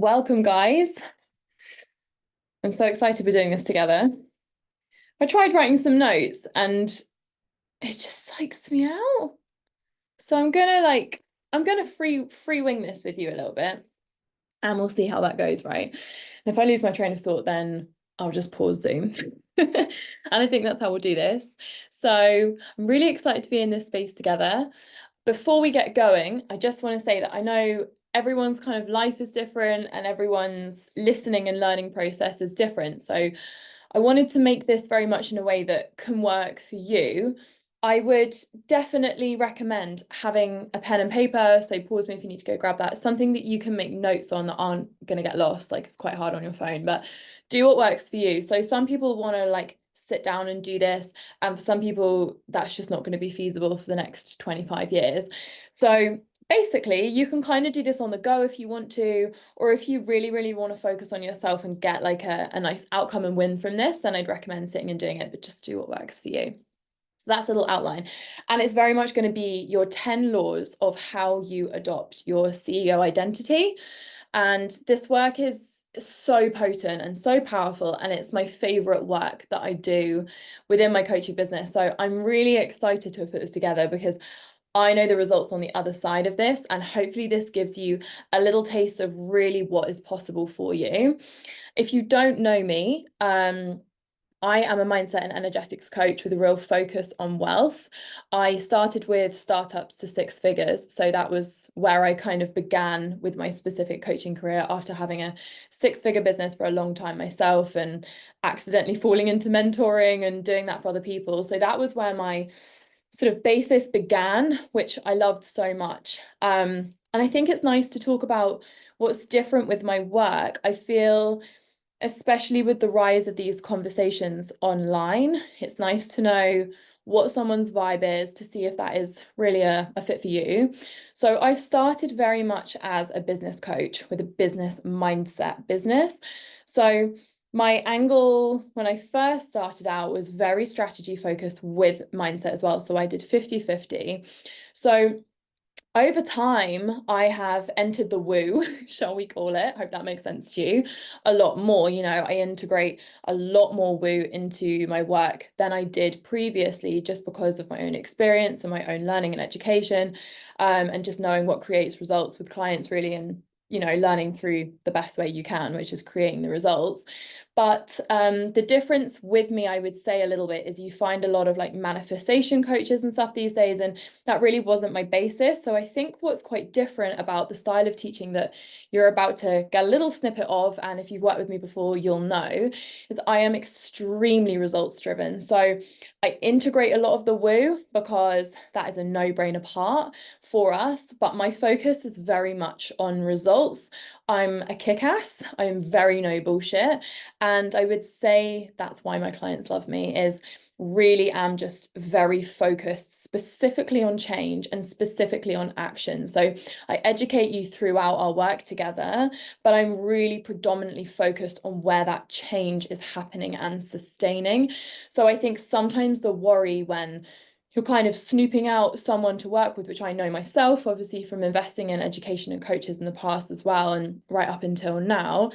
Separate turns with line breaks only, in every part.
Welcome, guys. I'm so excited we're doing this together. I tried writing some notes and it just psychs me out. So I'm gonna free wing this with you a little bit and we'll see how that goes, right? And if I lose my train of thought, then I'll just pause Zoom. And I think that's how we'll do this. So I'm really excited to be in this space together. Before we get going, I just want to say that I know everyone's kind of life is different and everyone's listening and learning process is different. So I wanted to make this very much in a way that can work for you. I would definitely recommend having a pen and paper. So pause me if you need to go grab that. Something that you can make notes on that aren't going to get lost. Like it's quite hard on your phone, but do what works for you. So some people want to like sit down and do this. And for some people, that's just not going to be feasible for the next 25 years. So basically, you can kind of do this on the go if you want to, or if you really, really want to focus on yourself and get like a nice outcome and win from this, then I'd recommend sitting and doing it, but just do what works for you. So that's a little outline. And it's very much going to be your 10 laws of how you adopt your CEO identity. And this work is so potent and so powerful. And it's my favorite work that I do within my coaching business. So I'm really excited to have put this together because I know the results on the other side of this, and hopefully this gives you a little taste of really what is possible for you. If you don't know me, I am a mindset and energetics coach with a real focus on wealth. I started with startups to six figures. So that was where I kind of began with my specific coaching career after having a six-figure business for a long time myself and accidentally falling into mentoring and doing that for other people. So that was where my sort of basis began, which I loved so much. And I think it's nice to talk about what's different with my work. I feel, especially with the rise of these conversations online, it's nice to know what someone's vibe is to see if that is really a fit for you. So I started very much as a business coach with a business mindset business. So my angle when I first started out was very strategy focused with mindset as well. So I did 50-50. So over time, I have entered the woo, shall we call it? Hope that makes sense to you. A lot more, I integrate a lot more woo into my work than I did previously, just because of my own experience and my own learning and education, and just knowing what creates results with clients, really, and learning through the best way you can, which is creating the results. But the difference with me, I would say a little bit, is you find a lot of like manifestation coaches and stuff these days, and that really wasn't my basis. So I think what's quite different about the style of teaching that you're about to get a little snippet of, and if you've worked with me before, you'll know, is I am extremely results driven. So I integrate a lot of the woo because that is a no-brainer part for us, but my focus is very much on results. I'm a kick-ass. I'm very no bullshit. And I would say that's why my clients love me, is really am just very focused specifically on change and specifically on action. So I educate you throughout our work together, but I'm really predominantly focused on where that change is happening and sustaining. So I think sometimes the worry when you're kind of snooping out someone to work with, which I know myself, obviously from investing in education and coaches in the past as well, and right up until now,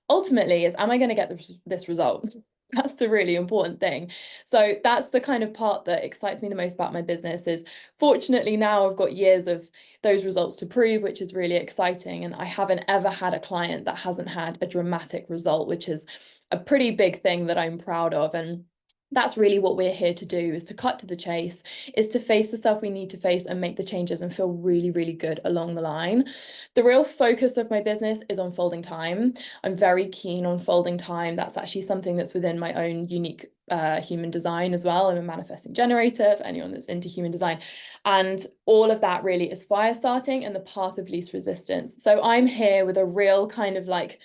ultimately is, am I going to get this result? That's the really important thing. So that's the kind of part that excites me the most about my business. Is fortunately now I've got years of those results to prove, which is really exciting. And I haven't ever had a client that hasn't had a dramatic result, which is a pretty big thing that I'm proud of. And that's really what we're here to do, is to cut to the chase, is to face the stuff we need to face and make the changes and feel really, really good along the line. The real focus of my business is on folding time. I'm very keen on folding time. That's actually something that's within my own unique human design as well. I'm a manifesting generator for anyone that's into human design. And all of that really is fire starting and the path of least resistance. So I'm here with a real kind of like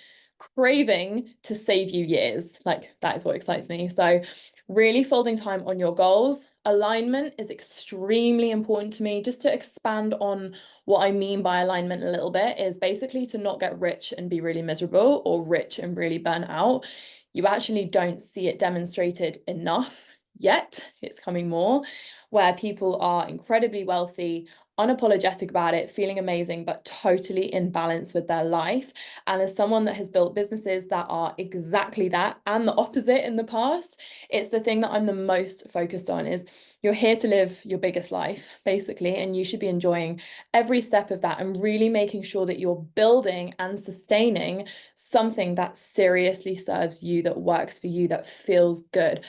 craving to save you years. Like that is what excites me. So really folding time on your goals. Alignment is extremely important to me. Just to expand on what I mean by alignment a little bit, is basically to not get rich and be really miserable, or rich and really burn out. You actually don't see it demonstrated enough yet. It's coming more, where people are incredibly wealthy, unapologetic about it, feeling amazing, but totally in balance with their life. And as someone that has built businesses that are exactly that and the opposite in the past, it's the thing that I'm the most focused on is you're here to live your biggest life, basically, and you should be enjoying every step of that and really making sure that you're building and sustaining something that seriously serves you, that works for you, that feels good.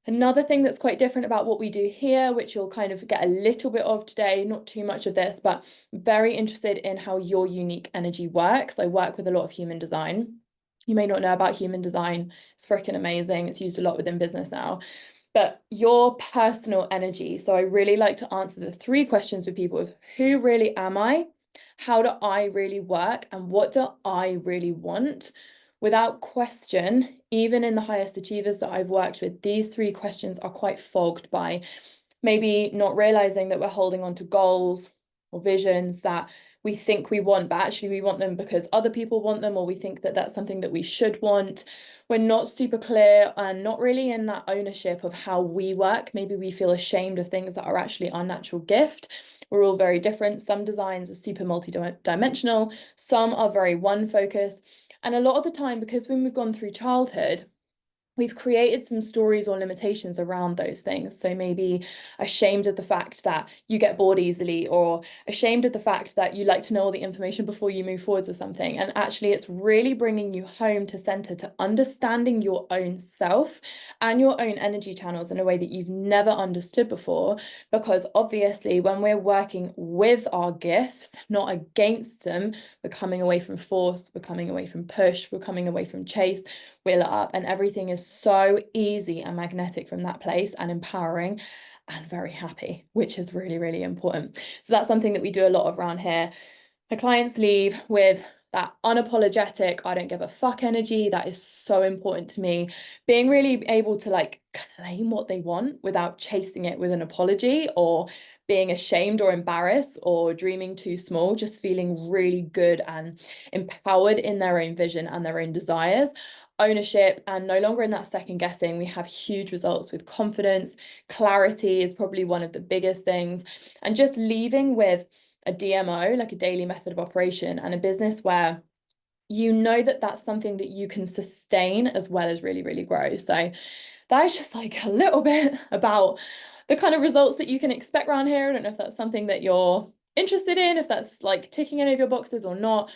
Another thing that's quite different about what we do here, which you'll kind of get a little bit of today, not too much of this, but very interested in how your unique energy works. I work with a lot of human design. You may not know about human design. It's freaking amazing. It's used a lot within business now. But your personal energy. So I really like to answer the 3 questions with people of who really am I? How do I really work? And what do I really want? Without question, even in the highest achievers that I've worked with, these 3 questions are quite fogged by maybe not realizing that we're holding on to goals or visions that we think we want, but actually we want them because other people want them, or we think that that's something that we should want. We're not super clear and not really in that ownership of how we work. Maybe we feel ashamed of things that are actually our natural gift. We're all very different. Some designs are super multi-dimensional, some are very one focused. And a lot of the time, because when we've gone through childhood, we've created some stories or limitations around those things. So maybe ashamed of the fact that you get bored easily, or ashamed of the fact that you like to know all the information before you move forwards with something. And actually, it's really bringing you home to center, to understanding your own self and your own energy channels in a way that you've never understood before. Because obviously, when we're working with our gifts, not against them, we're coming away from force, we're coming away from push, we're coming away from chase, wheel it up, and everything is so easy and magnetic from that place and empowering and very happy, which is really, really important. So that's something that we do a lot of around here. My clients leave with that unapologetic, I don't give a fuck energy. That is so important to me. Being really able to like claim what they want without chasing it with an apology or being ashamed or embarrassed or dreaming too small, just feeling really good and empowered in their own vision and their own desires. Ownership and no longer in that second guessing. We have huge results with confidence. Clarity is probably one of the biggest things. And just leaving with a DMO, like a daily method of operation, and a business where you know that that's something that you can sustain as well as really, really grow. So that's just like a little bit about the kind of results that you can expect around here. I don't know if that's something that you're interested in, if that's like ticking any of your boxes or not.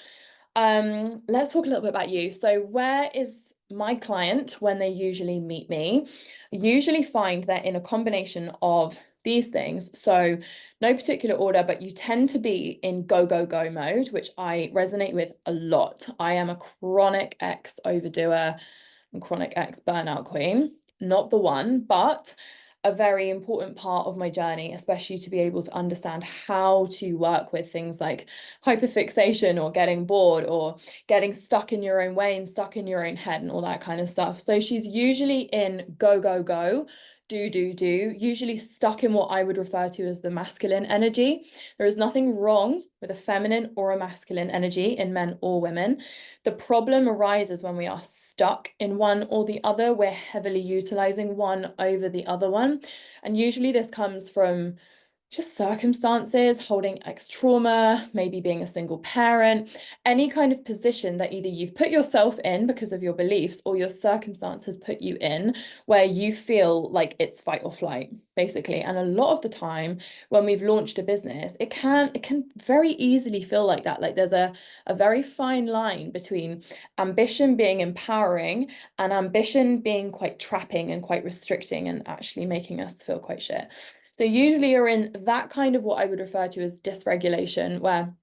Let's talk a little bit about you. So where is my client when they usually meet me? I usually find they're in a combination of these things. So no particular order, but you tend to be in go, go, go mode, which I resonate with a lot. I am a chronic ex overdoer and chronic ex burnout queen. Not the one, but a very important part of my journey, especially to be able to understand how to work with things like hyperfixation or getting bored or getting stuck in your own way and stuck in your own head and all that kind of stuff. So she's usually in go, go, go, do, usually stuck in what I would refer to as the masculine energy. There is nothing wrong with a feminine or a masculine energy in men or women. The problem arises when we are stuck in one or the other. We're heavily utilizing one over the other one. And usually this comes from just circumstances, holding ex trauma, maybe being a single parent, any kind of position that either you've put yourself in because of your beliefs or your circumstance has put you in where you feel like it's fight or flight, basically. And a lot of the time when we've launched a business, it can very easily feel like that. Like there's a very fine line between ambition being empowering and ambition being quite trapping and quite restricting and actually making us feel quite shit. So usually you're in that kind of what I would refer to as dysregulation, where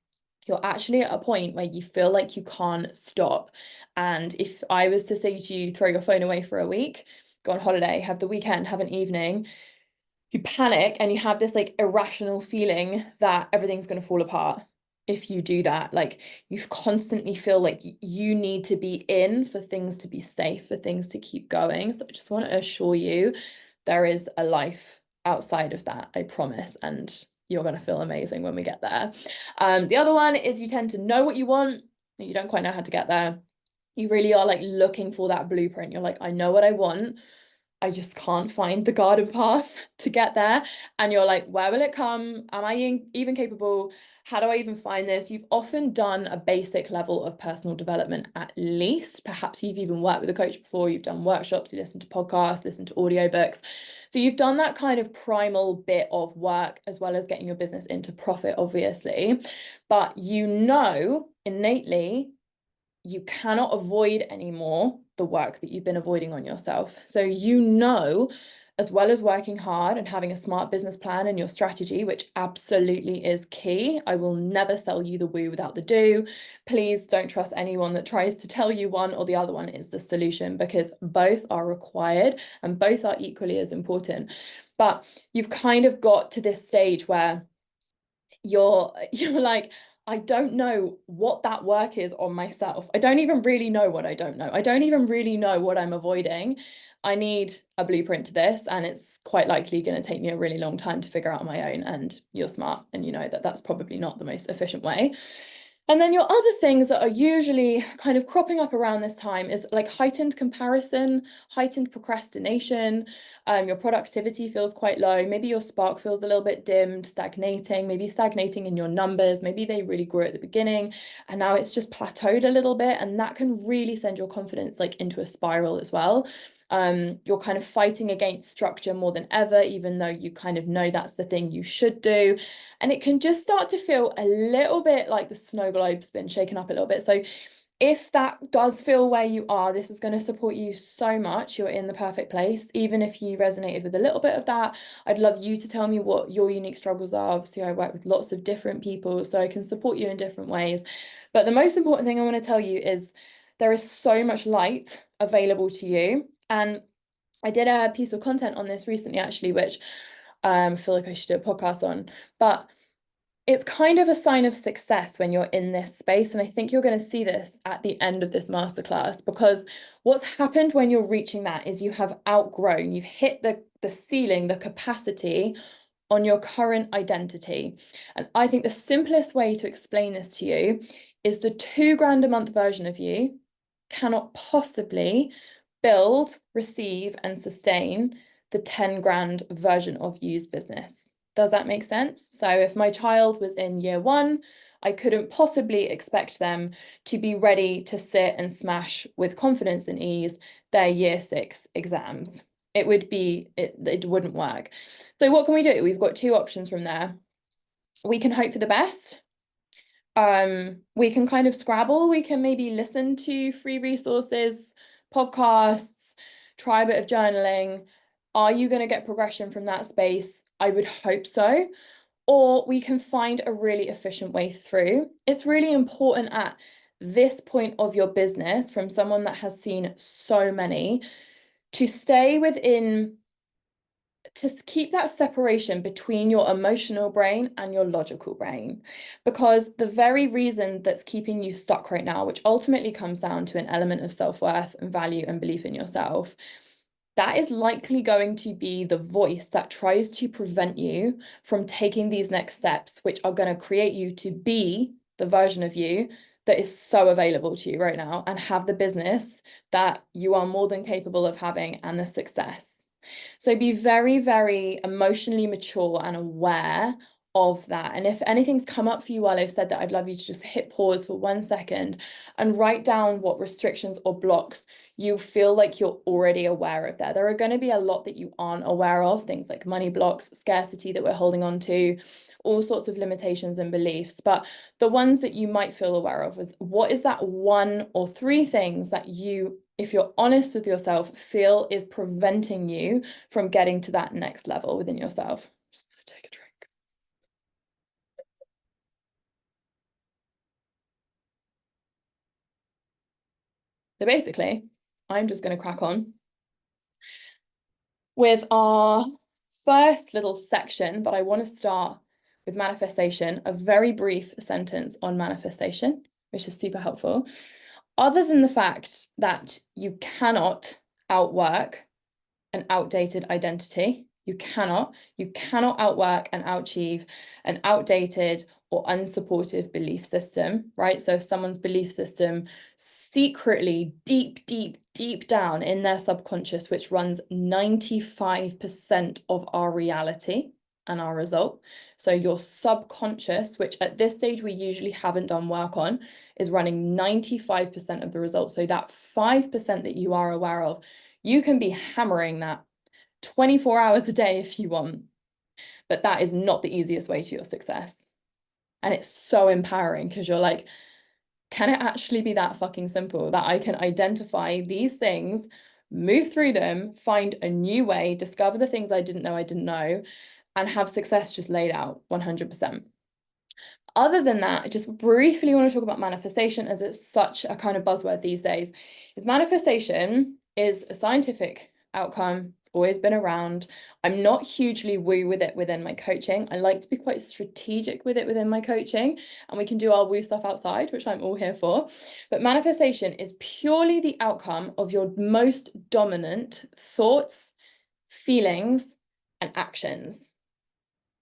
you're actually at a point where you feel like you can't stop. And if I was to say to you, throw your phone away for a week, go on holiday, have the weekend, have an evening, you panic and you have this like irrational feeling that everything's going to fall apart. If you do that, like you constantly feel like you need to be in for things to be safe, for things to keep going. So I just want to assure you there is a life outside of that, I promise. And you're going to feel amazing when we get there. The other one is you tend to know what you want, you don't quite know how to get there. You really are like looking for that blueprint. You're like, I know what I want, I just can't find the garden path to get there. And you're like, where will it come? Am I even capable? How do I even find this? You've often done a basic level of personal development at least. Perhaps you've even worked with a coach before, you've done workshops, you listen to podcasts, listen to audiobooks. So you've done that kind of primal bit of work as well as getting your business into profit, obviously. But you know innately you cannot avoid anymore the work that you've been avoiding on yourself. So you know, as well as working hard and having a smart business plan and your strategy, which absolutely is key. I will never sell you the woo without the do. Please don't trust anyone that tries to tell you one or the other one is the solution, because both are required and both are equally as important. But you've kind of got to this stage where you're like, I don't know what that work is on myself. I don't even really know what I don't know. I don't even really know what I'm avoiding. I need a blueprint to this, and it's quite likely going to take me a really long time to figure out on my own. And you're smart, and you know that that's probably not the most efficient way. And then your other things that are usually kind of cropping up around this time is like heightened comparison, heightened procrastination. Your productivity feels quite low. Maybe your spark feels a little bit dimmed, stagnating, maybe stagnating in your numbers. Maybe they really grew at the beginning and now it's just plateaued a little bit. And that can really send your confidence like into a spiral as well. You're kind of fighting against structure more than ever, even though you kind of know that's the thing you should do. And it can just start to feel a little bit like the snow globe's been shaken up a little bit. So if that does feel where you are, this is going to support you so much. You're in the perfect place. Even if you resonated with a little bit of that, I'd love you to tell me what your unique struggles are. Obviously, I work with lots of different people, so I can support you in different ways. But the most important thing I want to tell you is there is so much light available to you. And I did a piece of content on this recently, actually, which I feel like I should do a podcast on. But it's kind of a sign of success when you're in this space. And I think you're going to see this at the end of this masterclass, because what's happened when you're reaching that is you have outgrown, you've hit the ceiling, the capacity on your current identity. And I think the simplest way to explain this to you is the £2,000 a month version of you cannot possibly build, receive, and sustain the 10 grand version of you's business. Does that make sense? So if my child was in year 1, I couldn't possibly expect them to be ready to sit and smash with confidence and ease their year 6 exams. It wouldn't work. So what can we do? We've got 2 options from there. We can hope for the best. We can kind of scrabble. We can maybe listen to free resources, podcasts, try a bit of journaling. Are you going to get progression from that space? I would hope so. Or we can find a really efficient way through. It's really important at this point of your business, from someone that has seen so many, to stay within, to keep that separation between your emotional brain and your logical brain, because the very reason that's keeping you stuck right now, which ultimately comes down to an element of self-worth and value and belief in yourself, that is likely going to be the voice that tries to prevent you from taking these next steps, which are going to create you to be the version of you that is so available to you right now and have the business that you are more than capable of having and the success. So be very, very emotionally mature and aware of that. And if anything's come up for you while I've said that, I'd love you to just hit pause for 1 second and write down what restrictions or blocks you feel like you're already aware of there. There are going to be a lot that you aren't aware of, things like money blocks, scarcity that we're holding on to, all sorts of limitations and beliefs. But the ones that you might feel aware of is, what is that 1 or 3 things that you, if you're honest with yourself, feel is preventing you from getting to that next level within yourself? Just gonna take a drink. So basically, I'm just going to crack on with our first little section, but I want to start with manifestation, a very brief sentence on manifestation, which is super helpful. Other than the fact that you cannot outwork an outdated identity, you cannot outwork and outachieve an outdated or unsupportive belief system, right? So if someone's belief system secretly deep down in their subconscious, which runs 95% of our reality and our result. So your subconscious, which at this stage we usually haven't done work on, is running 95% of the result. So that 5% that you are aware of, you can be hammering that 24 hours a day if you want, but that is not the easiest way to your success. And it's so empowering because you're like, can it actually be that fucking simple that I can identify these things, move through them, find a new way, discover the things I didn't know, and have success just laid out 100%. Other than that, I just briefly want to talk about manifestation, as it's such a kind of buzzword these days. Is manifestation is a scientific outcome. It's always been around. I'm not hugely woo with it within my coaching. I like to be quite strategic with it within my coaching, and we can do our woo stuff outside, which I'm all here for. But manifestation is purely the outcome of your most dominant thoughts, feelings, and actions.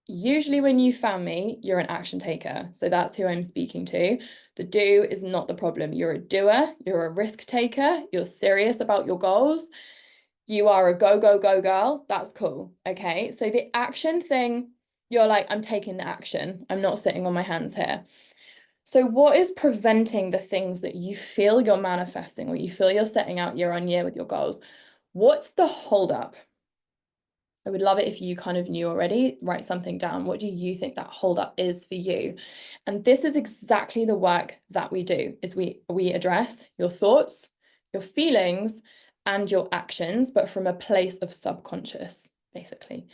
Usually when you found me, you're an action taker. So that's who I'm speaking to. The do is not the problem. You're a doer, you're a risk taker, you're serious about your goals. You are a go, go, go girl. That's cool. Okay. So the action thing, you're like, I'm taking the action. I'm not sitting on my hands here. So what is preventing the things that you feel you're manifesting or you feel you're setting out year on year with your goals? What's the holdup? I would love it if you kind of knew already. Write something down. What do you think that holdup is for you? And this is exactly the work that we do, is we address your thoughts, your feelings, and your actions, but from a place of subconscious, basically.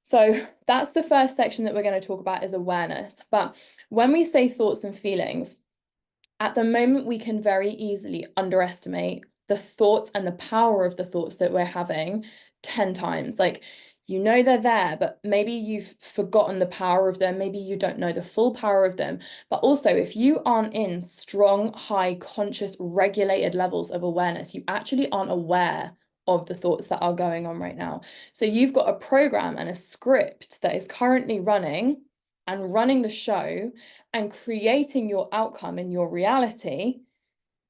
So that's the first section that we're going to talk about, is awareness. But when we say thoughts and feelings, at the moment, we can very easily underestimate the thoughts and the power of the thoughts that we're having 10 times. Like, you know they're there, but maybe you've forgotten the power of them. Maybe you don't know the full power of them. But also, if you aren't in strong, high, conscious, regulated levels of awareness, you actually aren't aware of the thoughts that are going on right now. So you've got a program and a script that is currently running and running the show and creating your outcome and your reality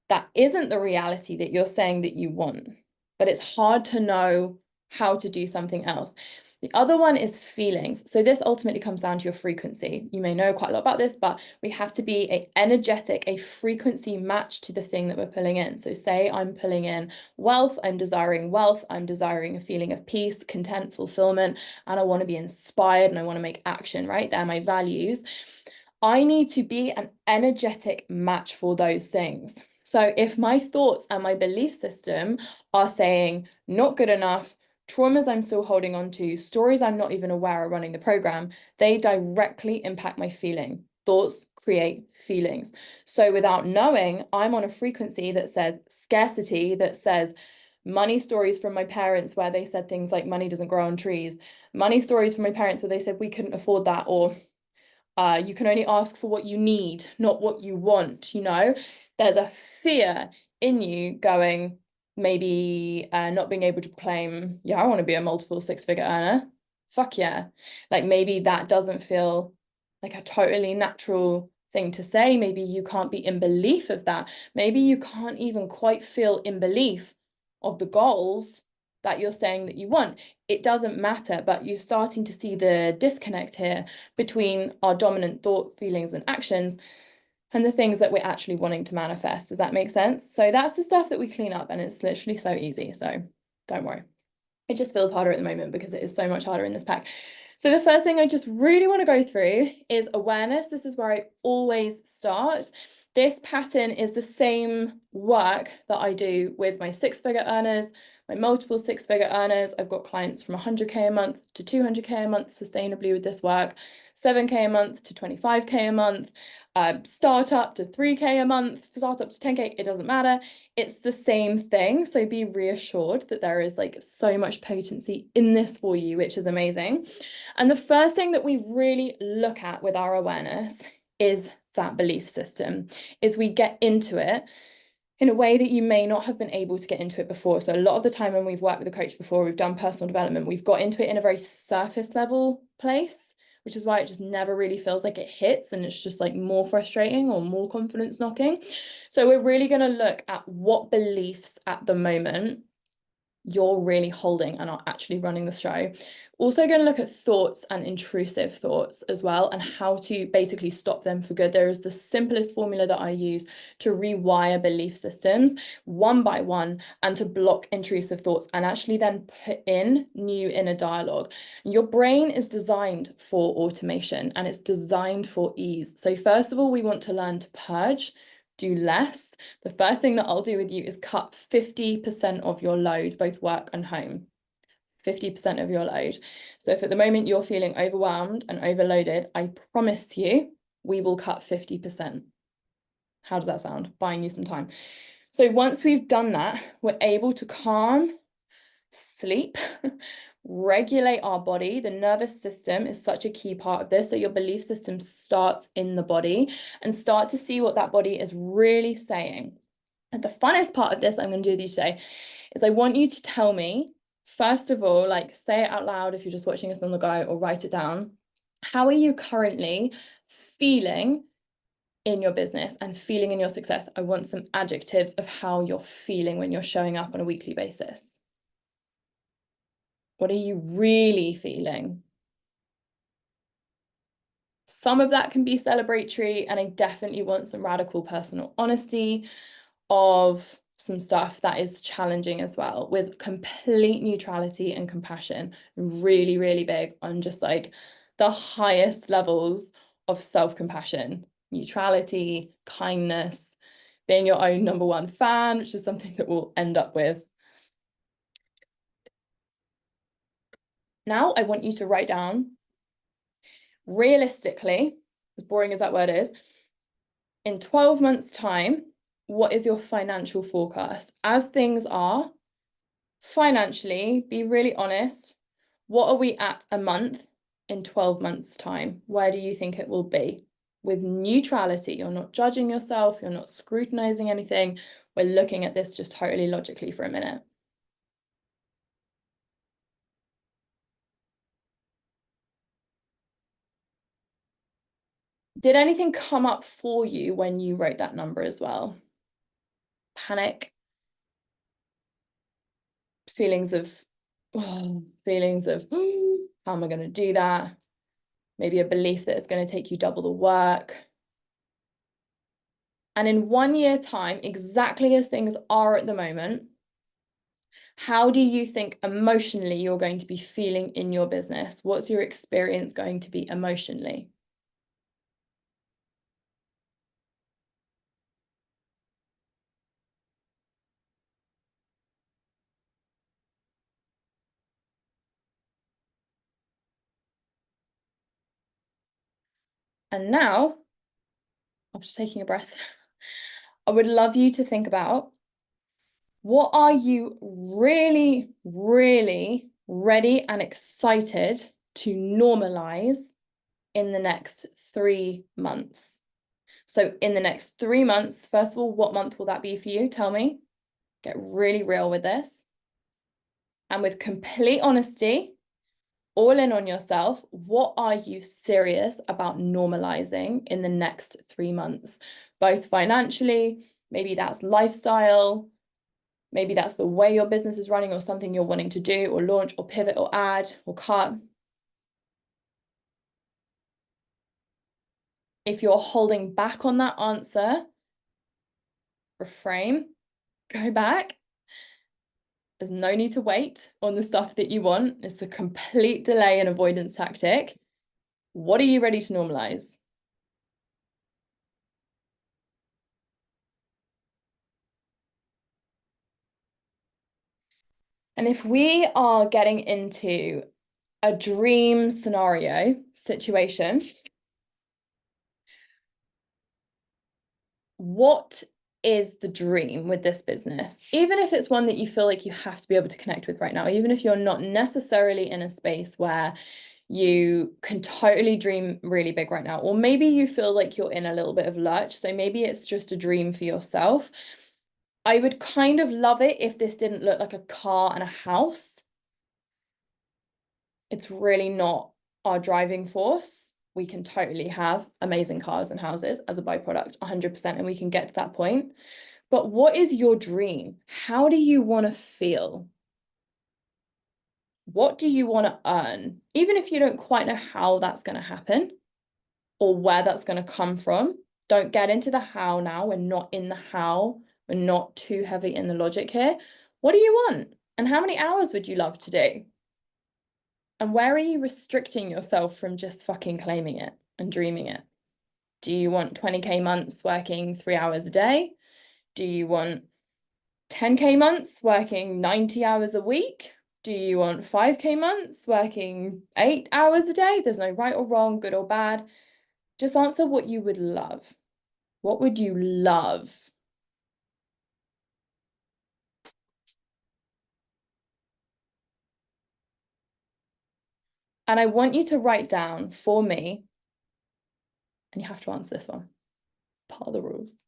that isn't the reality that you're saying that you want. But it's hard to know how to do something else. The other one is feelings. So this ultimately comes down to your frequency. You may know quite a lot about this, but we have to be a energetic, a frequency match to the thing that we're pulling in. So say I'm pulling in wealth, I'm desiring a feeling of peace, content, fulfillment, and I want to be inspired and I want to make action, right? They're my values. I need to be an energetic match for those things. So if my thoughts and my belief system are saying not good enough, traumas I'm still holding on to, stories I'm not even aware of running the program, they directly impact my feeling. Thoughts create feelings. So without knowing, I'm on a frequency that says scarcity, that says money stories from my parents where they said things like money doesn't grow on trees, money stories from my parents where they said we couldn't afford that, or you can only ask for what you need, not what you want, you know? There's a fear in you going, maybe not being able to proclaim, yeah, I want to be a multiple six-figure earner. Fuck yeah. Like, maybe that doesn't feel like a totally natural thing to say. Maybe you can't be in belief of that. Maybe you can't even quite feel in belief of the goals that you're saying that you want. It doesn't matter, but you're starting to see the disconnect here between our dominant thought, feelings, and actions and the things that we're actually wanting to manifest. Does that make sense? So that's the stuff that we clean up, and it's literally so easy. So don't worry. It just feels harder at the moment because it is so much harder in this pack. So the first thing I just really want to go through is awareness. This is where I always start. This pattern is the same work that I do with my six-figure earners, my multiple six-figure earners. I've got clients from 100K a month to 200K a month sustainably with this work, 7K a month to 25K a month, startup to 3K a month, startup to 10K, it doesn't matter. It's the same thing. So be reassured that there is like so much potency in this for you, which is amazing. And the first thing that we really look at with our awareness is that belief system, is we get into it in a way that you may not have been able to get into it before. So a lot of the time when we've worked with a coach before, we've done personal development, we've got into it in a very surface level place. which is why it just never really feels like it hits, and it's just like more frustrating or more confidence knocking. So we're really going to look at what beliefs at the moment you're really holding and are actually running the show. Also going to look at thoughts and intrusive thoughts as well, and how to basically stop them for good. There is the simplest formula that I use to rewire belief systems one by one and to block intrusive thoughts and actually then put in new inner dialogue. Your brain is designed for automation and it's designed for ease. So first of all, we want to learn to purge, do less. The first thing that I'll do with you is cut 50% of your load, both work and home. 50% of your load. So if at the moment you're feeling overwhelmed and overloaded, I promise you, we will cut 50%. How does that sound? Buying you some time. So once we've done that, we're able to calm, sleep, regulate our body. The nervous system is such a key part of this. So your belief system starts in the body, and start to see what that body is really saying. And the funnest part of this I'm going to do with you today is I want you to tell me, first of all, like say it out loud if you're just watching us on the go, or write it down. How are you currently feeling in your business and feeling in your success? I want some adjectives of how you're feeling when you're showing up on a weekly basis. What are you really feeling? Some of that can be celebratory, and I definitely want some radical personal honesty of some stuff that is challenging as well, with complete neutrality and compassion. Really, really big on just like the highest levels of self-compassion, neutrality, kindness, being your own number one fan, which is something that we'll end up with. Now I want you to write down, realistically, as boring as that word is, in 12 months' time, what is your financial forecast? As things are, financially, be really honest. What are we at a month in 12 months' time? Where do you think it will be? With neutrality, you're not judging yourself, you're not scrutinizing anything. We're looking at this just totally logically for a minute. Did anything come up for you when you wrote that number as well? Panic, feelings of, how am I going to do that? Maybe a belief that it's going to take you double the work. And in 1 year time, exactly as things are at the moment, how do you think emotionally you're going to be feeling in your business? What's your experience going to be emotionally? And now, after taking a breath, I would love you to think about, what are you really, really ready and excited to normalize in the next 3 months? So in the next 3 months, first of all, what month will that be for you? Tell me. Get really real with this. And with complete honesty, all in on yourself, what are you serious about normalizing in the next 3 months? Both financially, maybe that's lifestyle, maybe that's the way your business is running, or something you're wanting to do or launch or pivot or add or cut. If you're holding back on that answer, reframe, go back. There's no need to wait on the stuff that you want. It's a complete delay and avoidance tactic. What are you ready to normalize? And if we are getting into a dream scenario situation, what is the dream with this business? Even if it's one that you feel like you have to be able to connect with right now, even if you're not necessarily in a space where you can totally dream really big right now, or maybe you feel like you're in a little bit of lurch, so maybe it's just a dream for yourself. I would kind of love it if this didn't look like a car and a house. It's really not our driving force, we can totally have amazing cars and houses as a byproduct, 100%, and we can get to that point. But what is your dream? How do you want to feel? What do you want to earn? Even if you don't quite know how that's going to happen or where that's going to come from, don't get into the how now. We're not in the how. We're not too heavy in the logic here. What do you want? And how many hours would you love to do? And where are you restricting yourself from just fucking claiming it and dreaming it? Do you want 20K months working 3 hours a day? Do you want 10K months working 90 hours a week? Do you want 5K months working 8 hours a day? There's no right or wrong, good or bad. Just answer what you would love. What would you love? And I want you to write down for me, and you have to answer this one, part of the rules.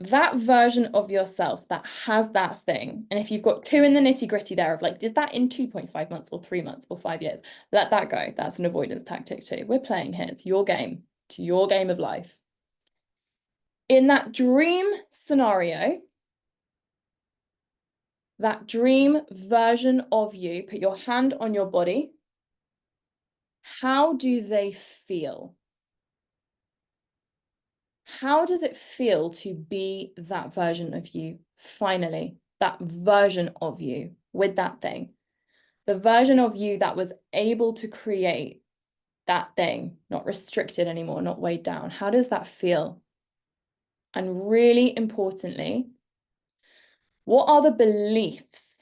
That version of yourself that has that thing. And if you've got 2 in the nitty-gritty there of like, is that in 2.5 months or 3 months or 5 years? Let that go. That's an avoidance tactic too. We're playing here. It's your game. It's your game of life. In that dream scenario, that dream version of you, put your hand on your body. How do they feel? How does it feel to be that version of you? Finally, that version of you with that thing, the version of you that was able to create that thing, not restricted anymore, not weighed down. How does that feel? And really importantly, what are the beliefs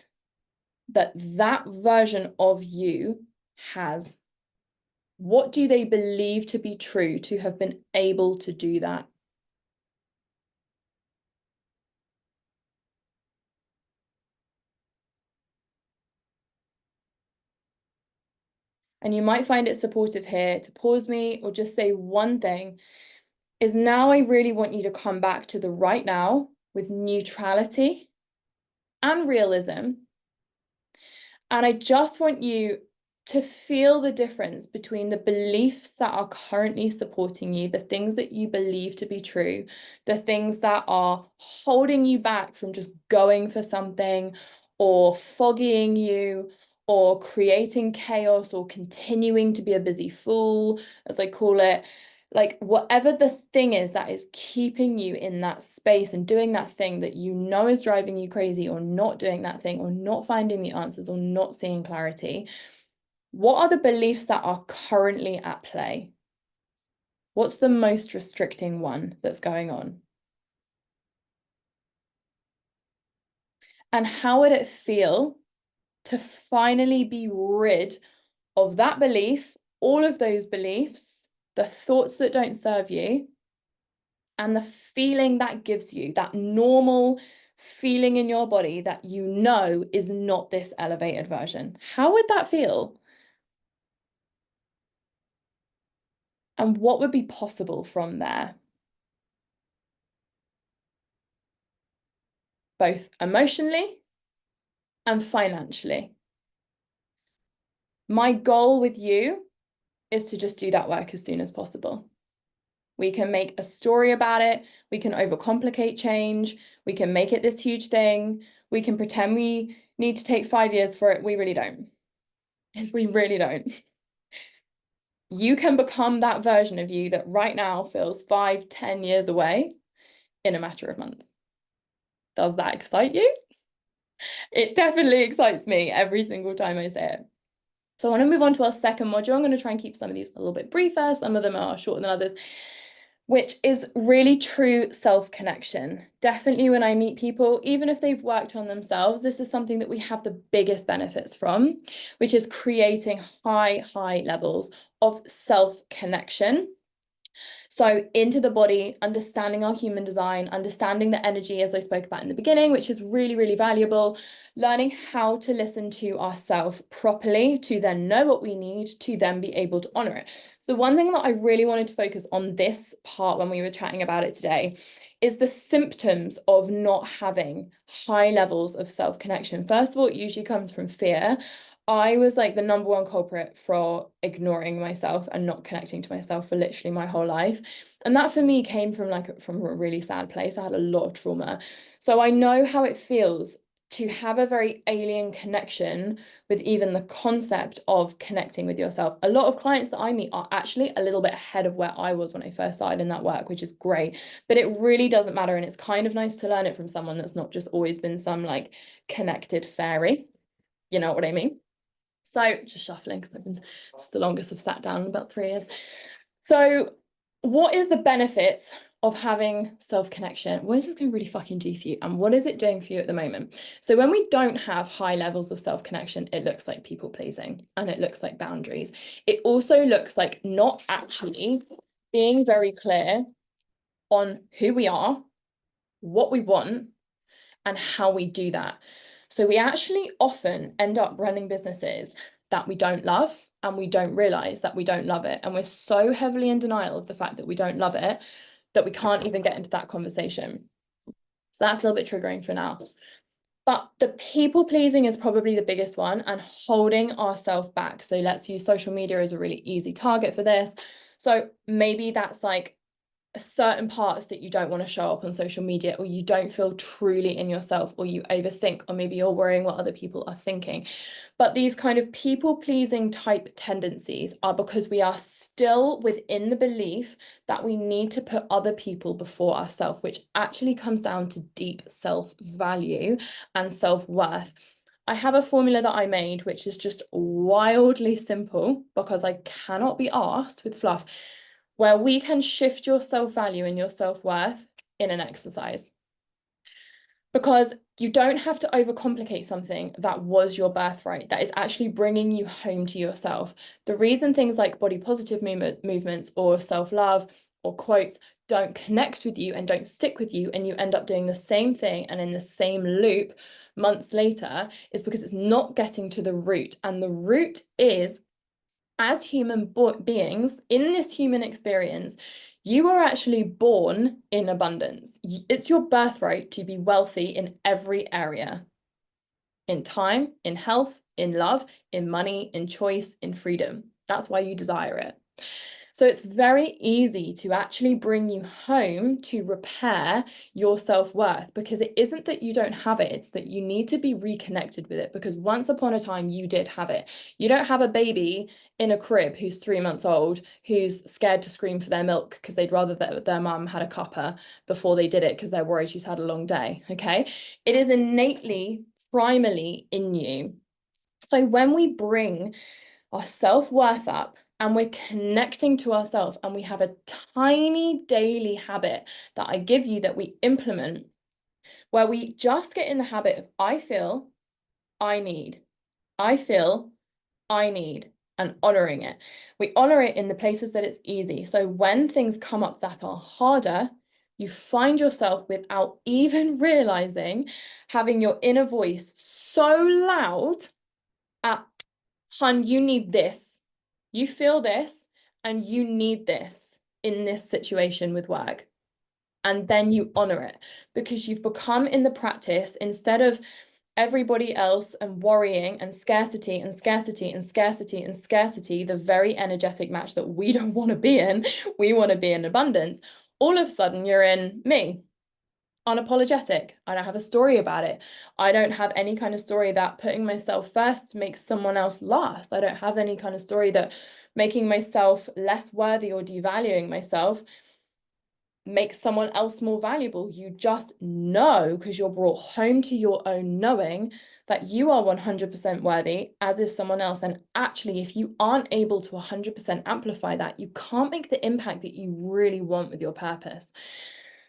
that that version of you has? What do they believe to be true to have been able to do that? And you might find it supportive here to pause me or just say one thing is now I really want you to come back to the right now with neutrality and realism. And I just want you to feel the difference between the beliefs that are currently supporting you, the things that you believe to be true, the things that are holding you back from just going for something or foggying you or creating chaos or continuing to be a busy fool, as I call it. Like whatever the thing is that is keeping you in that space and doing that thing that you know is driving you crazy, or not doing that thing, or not finding the answers, or not seeing clarity, what are the beliefs that are currently at play? What's the most restricting one that's going on? And how would it feel to finally be rid of that belief, all of those beliefs, the thoughts that don't serve you, and the feeling that gives you, that normal feeling in your body that you know is not this elevated version? How would that feel? And what would be possible from there? Both emotionally and financially. My goal with you is to just do that work as soon as possible. We can make a story about it. We can overcomplicate change. We can make it this huge thing. We can pretend we need to take 5 years for it. We really don't. We really don't. You can become that version of you that right now feels 5, 10 years away in a matter of months. Does that excite you? It definitely excites me every single time I say it. So I want to move on to our second module. I'm going to try and keep some of these a little bit briefer. Some of them are shorter than others, which is really true self-connection. Definitely when I meet people, even if they've worked on themselves, this is something that we have the biggest benefits from, which is creating high levels of self-connection. So into the body, understanding our human design, understanding the energy, as I spoke about in the beginning, which is really valuable, learning how to listen to ourselves properly to then know what we need to then be able to honor it. So one thing that I really wanted to focus on this part when we were chatting about it today is the symptoms of not having high levels of self-connection. First of all, it usually comes from fear. I was like the number one culprit for ignoring myself and not connecting to myself for literally my whole life. And that for me came from from a really sad place. I had a lot of trauma. So I know how it feels to have a very alien connection with even the concept of connecting with yourself. A lot of clients that I meet are actually a little bit ahead of where I was when I first started in that work, which is great. But it really doesn't matter. And it's kind of nice to learn it from someone that's not just always been some like connected fairy. You know what I mean? So just shuffling because it's the longest I've sat down in about 3 years. So what is the benefits of having self-connection? What is this going to really fucking do for you? And what is it doing for you at the moment? So when we don't have high levels of self-connection, it looks like people pleasing and it looks like boundaries. It also looks like not actually being very clear on who we are, what we want, and how we do that. So we actually often end up running businesses that we don't love and we don't realize that we don't love it. And we're so heavily in denial of the fact that we don't love it that we can't even get into that conversation. So that's a little bit triggering for now. But the people pleasing is probably the biggest one and holding ourselves back. So let's use social media as a really easy target for this. So maybe that's like certain parts that you don't want to show up on social media, or you don't feel truly in yourself, or you overthink, or maybe you're worrying what other people are thinking. But these kind of people-pleasing type tendencies are because we are still within the belief that we need to put other people before ourselves, which actually comes down to deep self-value and self-worth. I have a formula that I made, which is just wildly simple because I cannot be asked with fluff, where we can shift your self-value and your self-worth in an exercise. Because you don't have to overcomplicate something that was your birthright, that is actually bringing you home to yourself. The reason things like body positive movements or self-love or quotes don't connect with you and don't stick with you, and you end up doing the same thing and in the same loop months later, is because it's not getting to the root. And the root is, as human beings in this human experience, you are actually born in abundance. It's your birthright to be wealthy in every area, in time, in health, in love, in money, in choice, in freedom. That's why you desire it. So it's very easy to actually bring you home to repair your self-worth, because it isn't that you don't have it, it's that you need to be reconnected with it, because once upon a time you did have it. You don't have a baby in a crib who's 3 months old, who's scared to scream for their milk because they'd rather that their mum had a cuppa before they did it because they're worried she's had a long day, okay? It is innately, primarily in you. So when we bring our self-worth up and we're connecting to ourselves, and we have a tiny daily habit that I give you that we implement, where we just get in the habit of I feel, I need, I feel, I need, and honoring it. We honor it in the places that it's easy. So when things come up that are harder, you find yourself, without even realizing, having your inner voice so loud at, hun, you need this. You feel this and you need this in this situation with work. And then you honor it, because you've become in the practice, instead of everybody else and worrying and scarcity and scarcity and scarcity and scarcity, the very energetic match that we don't want to be in. We want to be in abundance. All of a sudden you're in me. Unapologetic. I don't have a story about it. I don't have any kind of story that putting myself first makes someone else last. I don't have any kind of story that making myself less worthy or devaluing myself makes someone else more valuable. You just know, because you're brought home to your own knowing, that you are 100% worthy, as is someone else. And actually, if you aren't able to 100% amplify that, you can't make the impact that you really want with your purpose.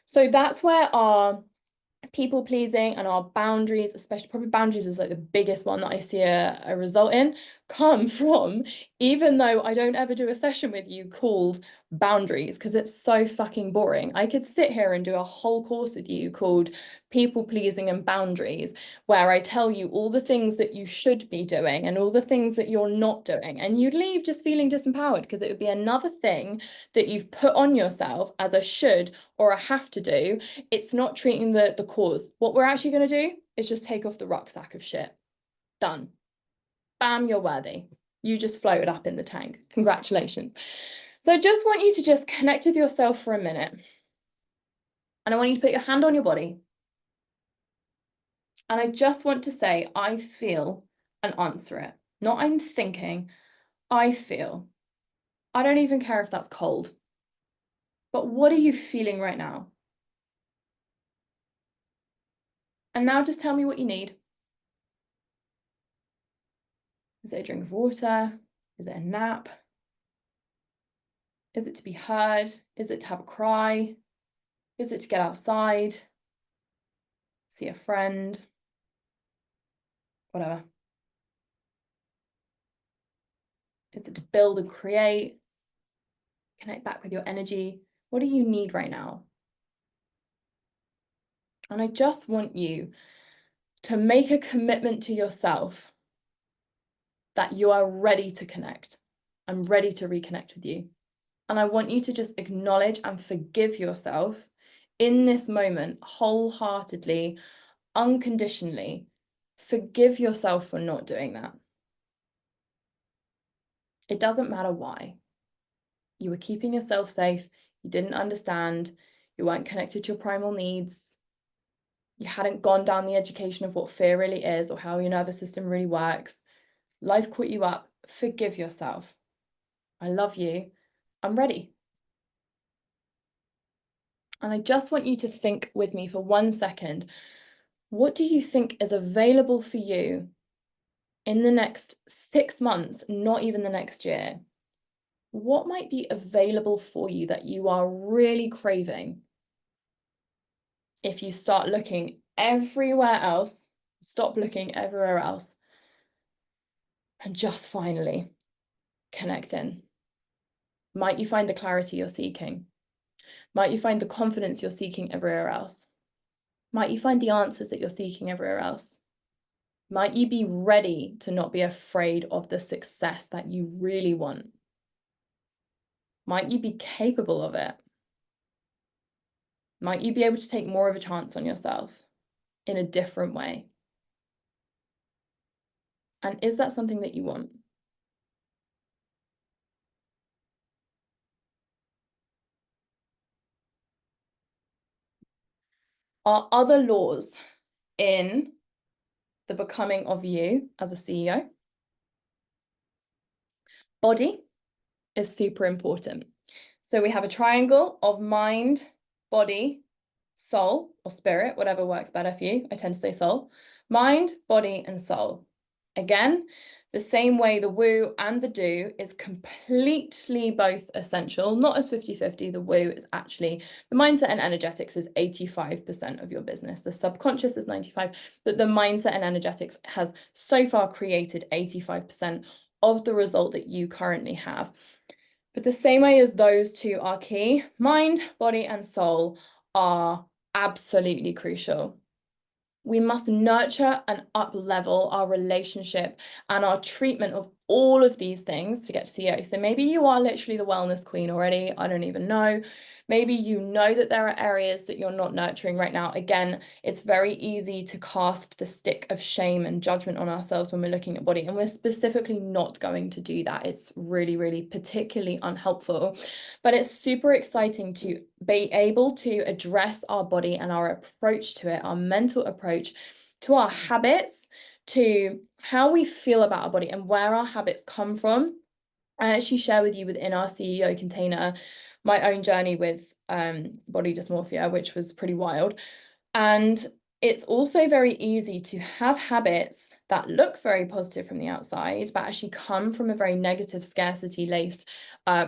So that's where our people pleasing and our boundaries, especially probably boundaries is like the biggest one that I see a result in, come from, even though I don't ever do a session with you called boundaries, because it's so fucking boring. I could sit here and do a whole course with you called people pleasing and boundaries, where I tell you all the things that you should be doing and all the things that you're not doing, and you'd leave just feeling disempowered, because it would be another thing that you've put on yourself as a should or a have to do. It's not treating the cause. What we're actually going to do is just take off the rucksack of shit. Done. Bam, you're worthy. You just floated up in the tank. Congratulations. So I just want you to just connect with yourself for a minute. And I want you to put your hand on your body. And I just want to say, I feel, and answer it. Not I'm thinking, I feel. I don't even care if that's cold. But what are you feeling right now? And now just tell me what you need. Is it a drink of water? Is it a nap? Is it to be heard? Is it to have a cry? Is it to get outside? See a friend? Whatever. Is it to build and create? Connect back with your energy? What do you need right now? And I just want you to make a commitment to yourself that you are ready to connect. I'm ready to reconnect with you. And I want you to just acknowledge and forgive yourself in this moment, wholeheartedly, unconditionally. Forgive yourself for not doing that. It doesn't matter why. You were keeping yourself safe. You didn't understand. You weren't connected to your primal needs. You hadn't gone down the education of what fear really is or how your nervous system really works. Life caught you up. Forgive yourself. I love you. I'm ready. And I just want you to think with me for 1 second. What do you think is available for you in the next 6 months, not even the next year? What might be available for you that you are really craving? If you start looking everywhere else, stop looking everywhere else, and just finally connect in. Might you find the clarity you're seeking? Might you find the confidence you're seeking everywhere else? Might you find the answers that you're seeking everywhere else? Might you be ready to not be afraid of the success that you really want? Might you be capable of it? Might you be able to take more of a chance on yourself in a different way? And is that something that you want? Are other laws in the becoming of you as a CEO? Body is super important. So we have a triangle of mind, body, soul, or spirit, whatever works better for you. I tend to say soul. Mind, body, and soul. Again, the same way the woo and the do is completely both essential, not as 50-50. The woo is actually, the mindset and energetics is 85% of your business. The subconscious is 95, but the mindset and energetics has so far created 85% of the result that you currently have. But the same way as those two are key, mind, body, and soul are absolutely crucial. We must nurture and up-level our relationship and our treatment of all of these things to get to CEO. So maybe you are literally the wellness queen already. I don't even know. Maybe you know that there are areas that you're not nurturing right now. Again, it's very easy to cast the stick of shame and judgment on ourselves when we're looking at body, and we're specifically not going to do that. It's really, really particularly unhelpful, but it's super exciting to be able to address our body and our approach to it, our mental approach to our habits, to how we feel about our body and where our habits come from. I actually share with you within our CEO container my own journey with body dysmorphia, which was pretty wild. And it's also very easy to have habits that look very positive from the outside, but actually come from a very negative, scarcity-laced,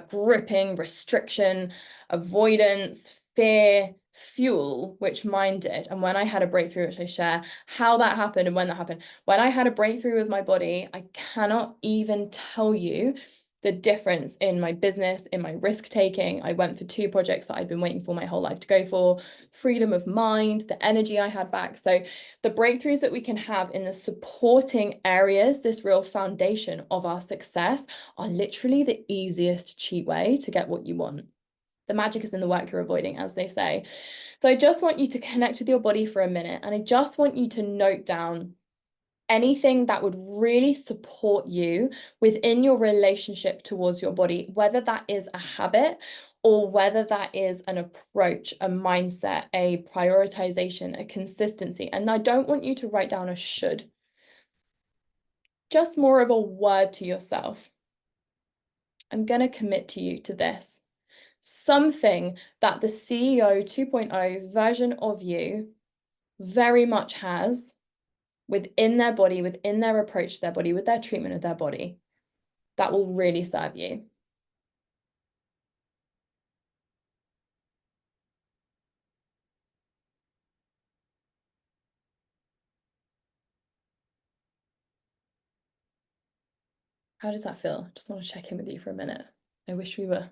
gripping, restriction, avoidance, fear, fuel, which mine did. And when I had a breakthrough, which I share how that happened and when that happened, when I had a breakthrough with my body, I cannot even tell you the difference in my business, in my risk taking. I went for 2 projects that I'd been waiting for my whole life to go for, freedom of mind, the energy I had back. So the breakthroughs that we can have in the supporting areas, this real foundation of our success, are literally the easiest cheat way to get what you want. The magic is in the work you're avoiding, as they say. So I just want you to connect with your body for a minute, and I just want you to note down anything that would really support you within your relationship towards your body, whether that is a habit or whether that is an approach, a mindset, a prioritization, a consistency. And I don't want you to write down a should, just more of a word to yourself. I'm going to commit to you to this. Something that the CEO 2.0 version of you very much has within their body, within their approach to their body, with their treatment of their body, that will really serve you. How does that feel? Just want to check in with you for a minute. I wish we were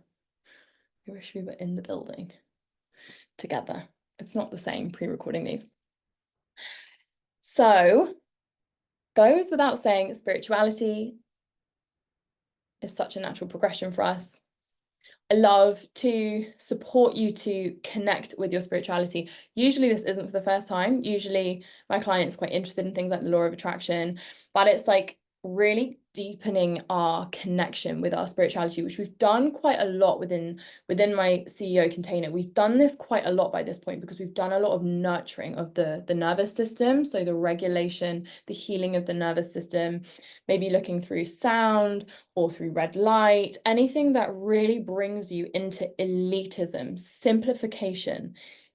in the building together. It's not the same pre-recording these. So, goes without saying, spirituality is such a natural progression for us. I love to support you to connect with your spirituality. Usually this isn't for the first time. Usually my client's quite interested in things like the law of attraction, but it's like really deepening our connection with our spirituality, which we've done quite a lot within my CEO container. We've done this quite a lot by this point because we've done a lot of nurturing of the nervous system. So the regulation, the healing of the nervous system, maybe looking through sound or through red light, anything that really brings you into elitism, simplification,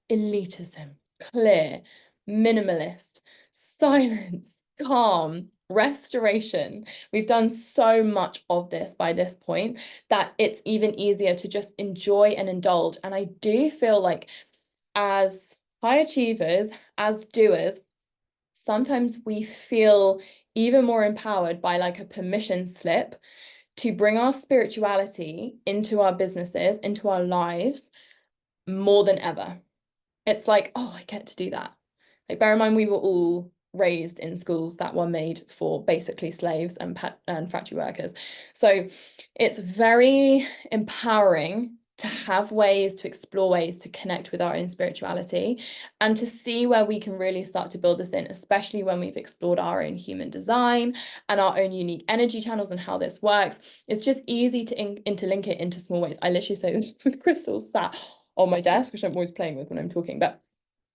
elitism, clear, minimalist, silence, calm, restoration. We've done so much of this by this point that it's even easier to just enjoy and indulge. And I do feel like as high achievers, as doers, sometimes we feel even more empowered by like a permission slip to bring our spirituality into our businesses, into our lives more than ever. It's like, oh, I get to do that. Like, bear in mind, we were all raised in schools that were made for basically slaves and factory workers. So it's very empowering to have ways to explore ways to connect with our own spirituality and to see where we can really start to build this in, especially when we've explored our own human design and our own unique energy channels and how this works. It's just easy to interlink it into small ways. I literally say this with crystals sat on my desk, which I'm always playing with when I'm talking, but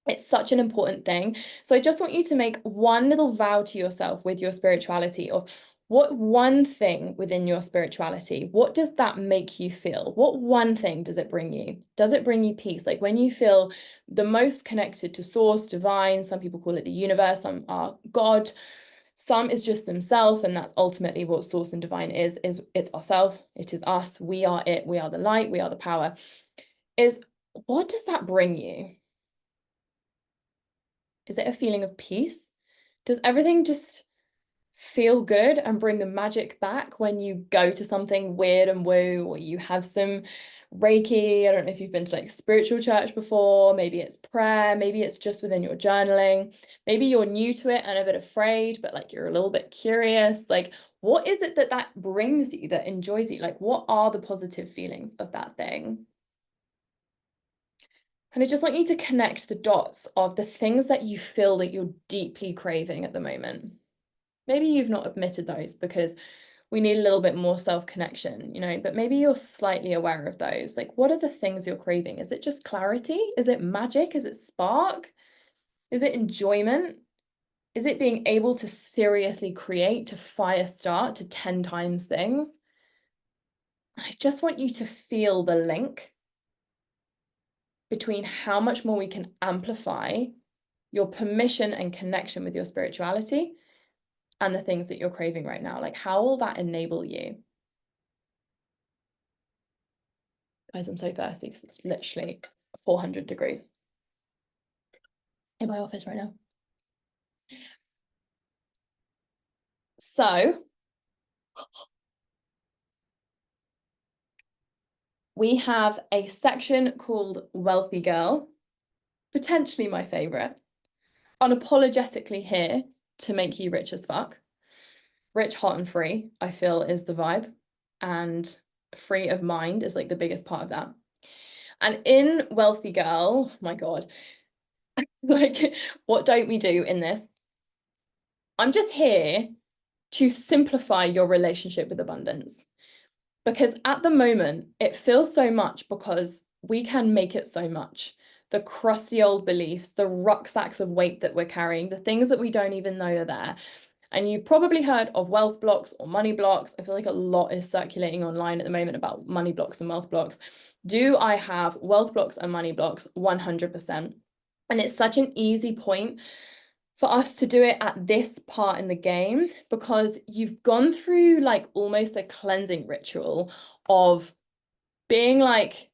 it's such an important thing. So I just want you to make one little vow to yourself with your spirituality of what one thing within your spirituality, what does that make you feel? What one thing does it bring you? Does it bring you peace? Like when you feel the most connected to source, divine, some people call it the universe, some are God, some is just themselves, and that's ultimately what source and divine is it's ourself, it is us, we are it, we are the light, we are the power. Is what does that bring you? Is it a feeling of peace? Does everything just feel good and bring the magic back when you go to something weird and woo, or you have some Reiki? I don't know if you've been to like spiritual church before. Maybe it's prayer. Maybe it's just within your journaling. Maybe you're new to it and a bit afraid, but like you're a little bit curious. Like, what is it that brings you, that enjoys you? Like, what are the positive feelings of that thing? And I just want you to connect the dots of the things that you feel that you're deeply craving at the moment. Maybe you've not admitted those because we need a little bit more self-connection, you know, but maybe you're slightly aware of those. Like, what are the things you're craving? Is it just clarity? Is it magic? Is it spark? Is it enjoyment? Is it being able to seriously create, to fire start, to 10 times things? I just want you to feel the link between how much more we can amplify your permission and connection with your spirituality and the things that you're craving right now. Like, how will that enable you? Guys, I'm so thirsty. It's literally 400 degrees in my office right now. So we have a section called Wealthy Girl, potentially my favorite. Unapologetically here to make you rich as fuck. Rich, hot, and free, I feel, is the vibe. And free of mind is like the biggest part of that. And in Wealthy Girl, my God, like, what don't we do in this? I'm just here to simplify your relationship with abundance. Because at the moment, it feels so much because we can make it so much. The crusty old beliefs, the rucksacks of weight that we're carrying, the things that we don't even know are there. And you've probably heard of wealth blocks or money blocks. I feel like a lot is circulating online at the moment about money blocks and wealth blocks. Do I have wealth blocks and money blocks? 100%. And it's such an easy point for us to do it at this part in the game because you've gone through like almost a cleansing ritual of being like,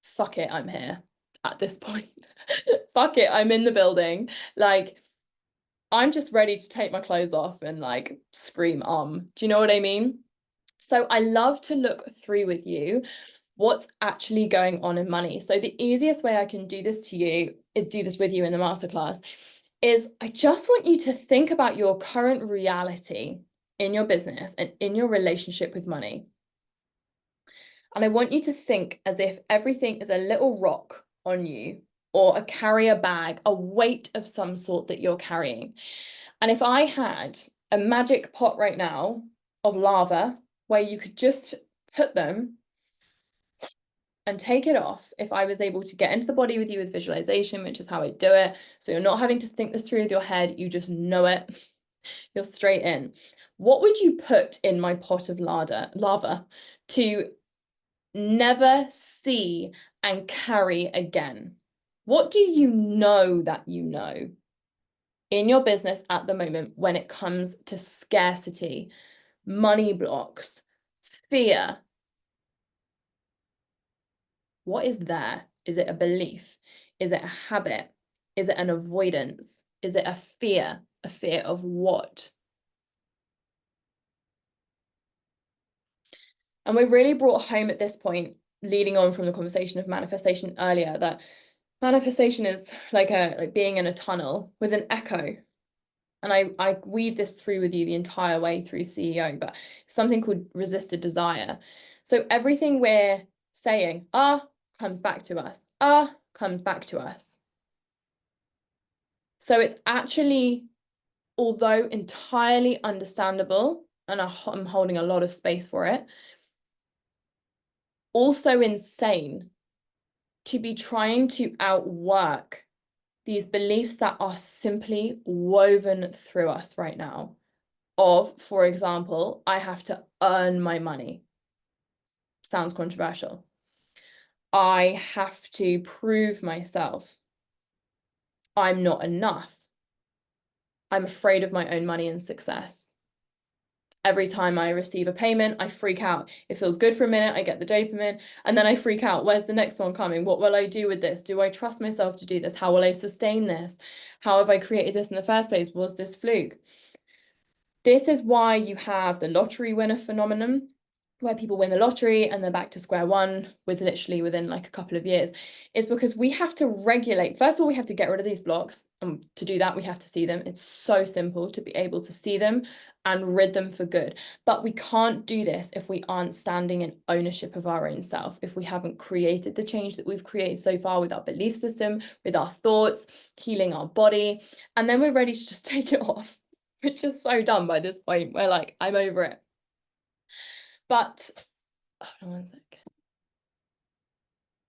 fuck it, I'm here at this point. Fuck it, I'm in the building. Like, I'm just ready to take my clothes off and like scream, do you know what I mean? So I love to look through with you what's actually going on in money. So the easiest way I can do this with you in the masterclass is I just want you to think about your current reality in your business and in your relationship with money. And I want you to think as if everything is a little rock on you or a carrier bag, a weight of some sort that you're carrying. And if I had a magic pot right now of lava where you could just put them and take it off, if I was able to get into the body with you with visualization, which is how I do it. So you're not having to think this through with your head, you just know it. You're straight in. What would you put in my pot of lava to never see and carry again? What do you know that you know in your business at the moment when it comes to scarcity, money blocks, fear? What is there? Is it a belief? Is it a habit? Is it an avoidance? Is it a fear? A fear of what? And we're really brought home at this point, leading on from the conversation of manifestation earlier, that manifestation is like being in a tunnel with an echo. And I weave this through with you the entire way through CEO, but something called resisted desire. So everything we're saying, comes back to us, comes back to us. So it's actually, although entirely understandable, and I'm holding a lot of space for it, also insane to be trying to outwork these beliefs that are simply woven through us right now. Of, for example, I have to earn my money. Sounds controversial. I have to prove myself. I'm not enough. I'm afraid of my own money and success. Every time I receive a payment, I freak out. It feels good for a minute, I get the dopamine, and then I freak out. Where's the next one coming? What will I do with this? Do I trust myself to do this? How will I sustain this? How have I created this in the first place? Was this fluke? This is why you have the lottery winner phenomenon, where people win the lottery and they're back to square one within like a couple of years, is because we have to regulate. First of all, we have to get rid of these blocks. And to do that, we have to see them. It's so simple to be able to see them and rid them for good. But we can't do this if we aren't standing in ownership of our own self, if we haven't created the change that we've created so far with our belief system, with our thoughts, healing our body, and then we're ready to just take it off, which is so dumb by this point. We're like, I'm over it. But hold on one sec.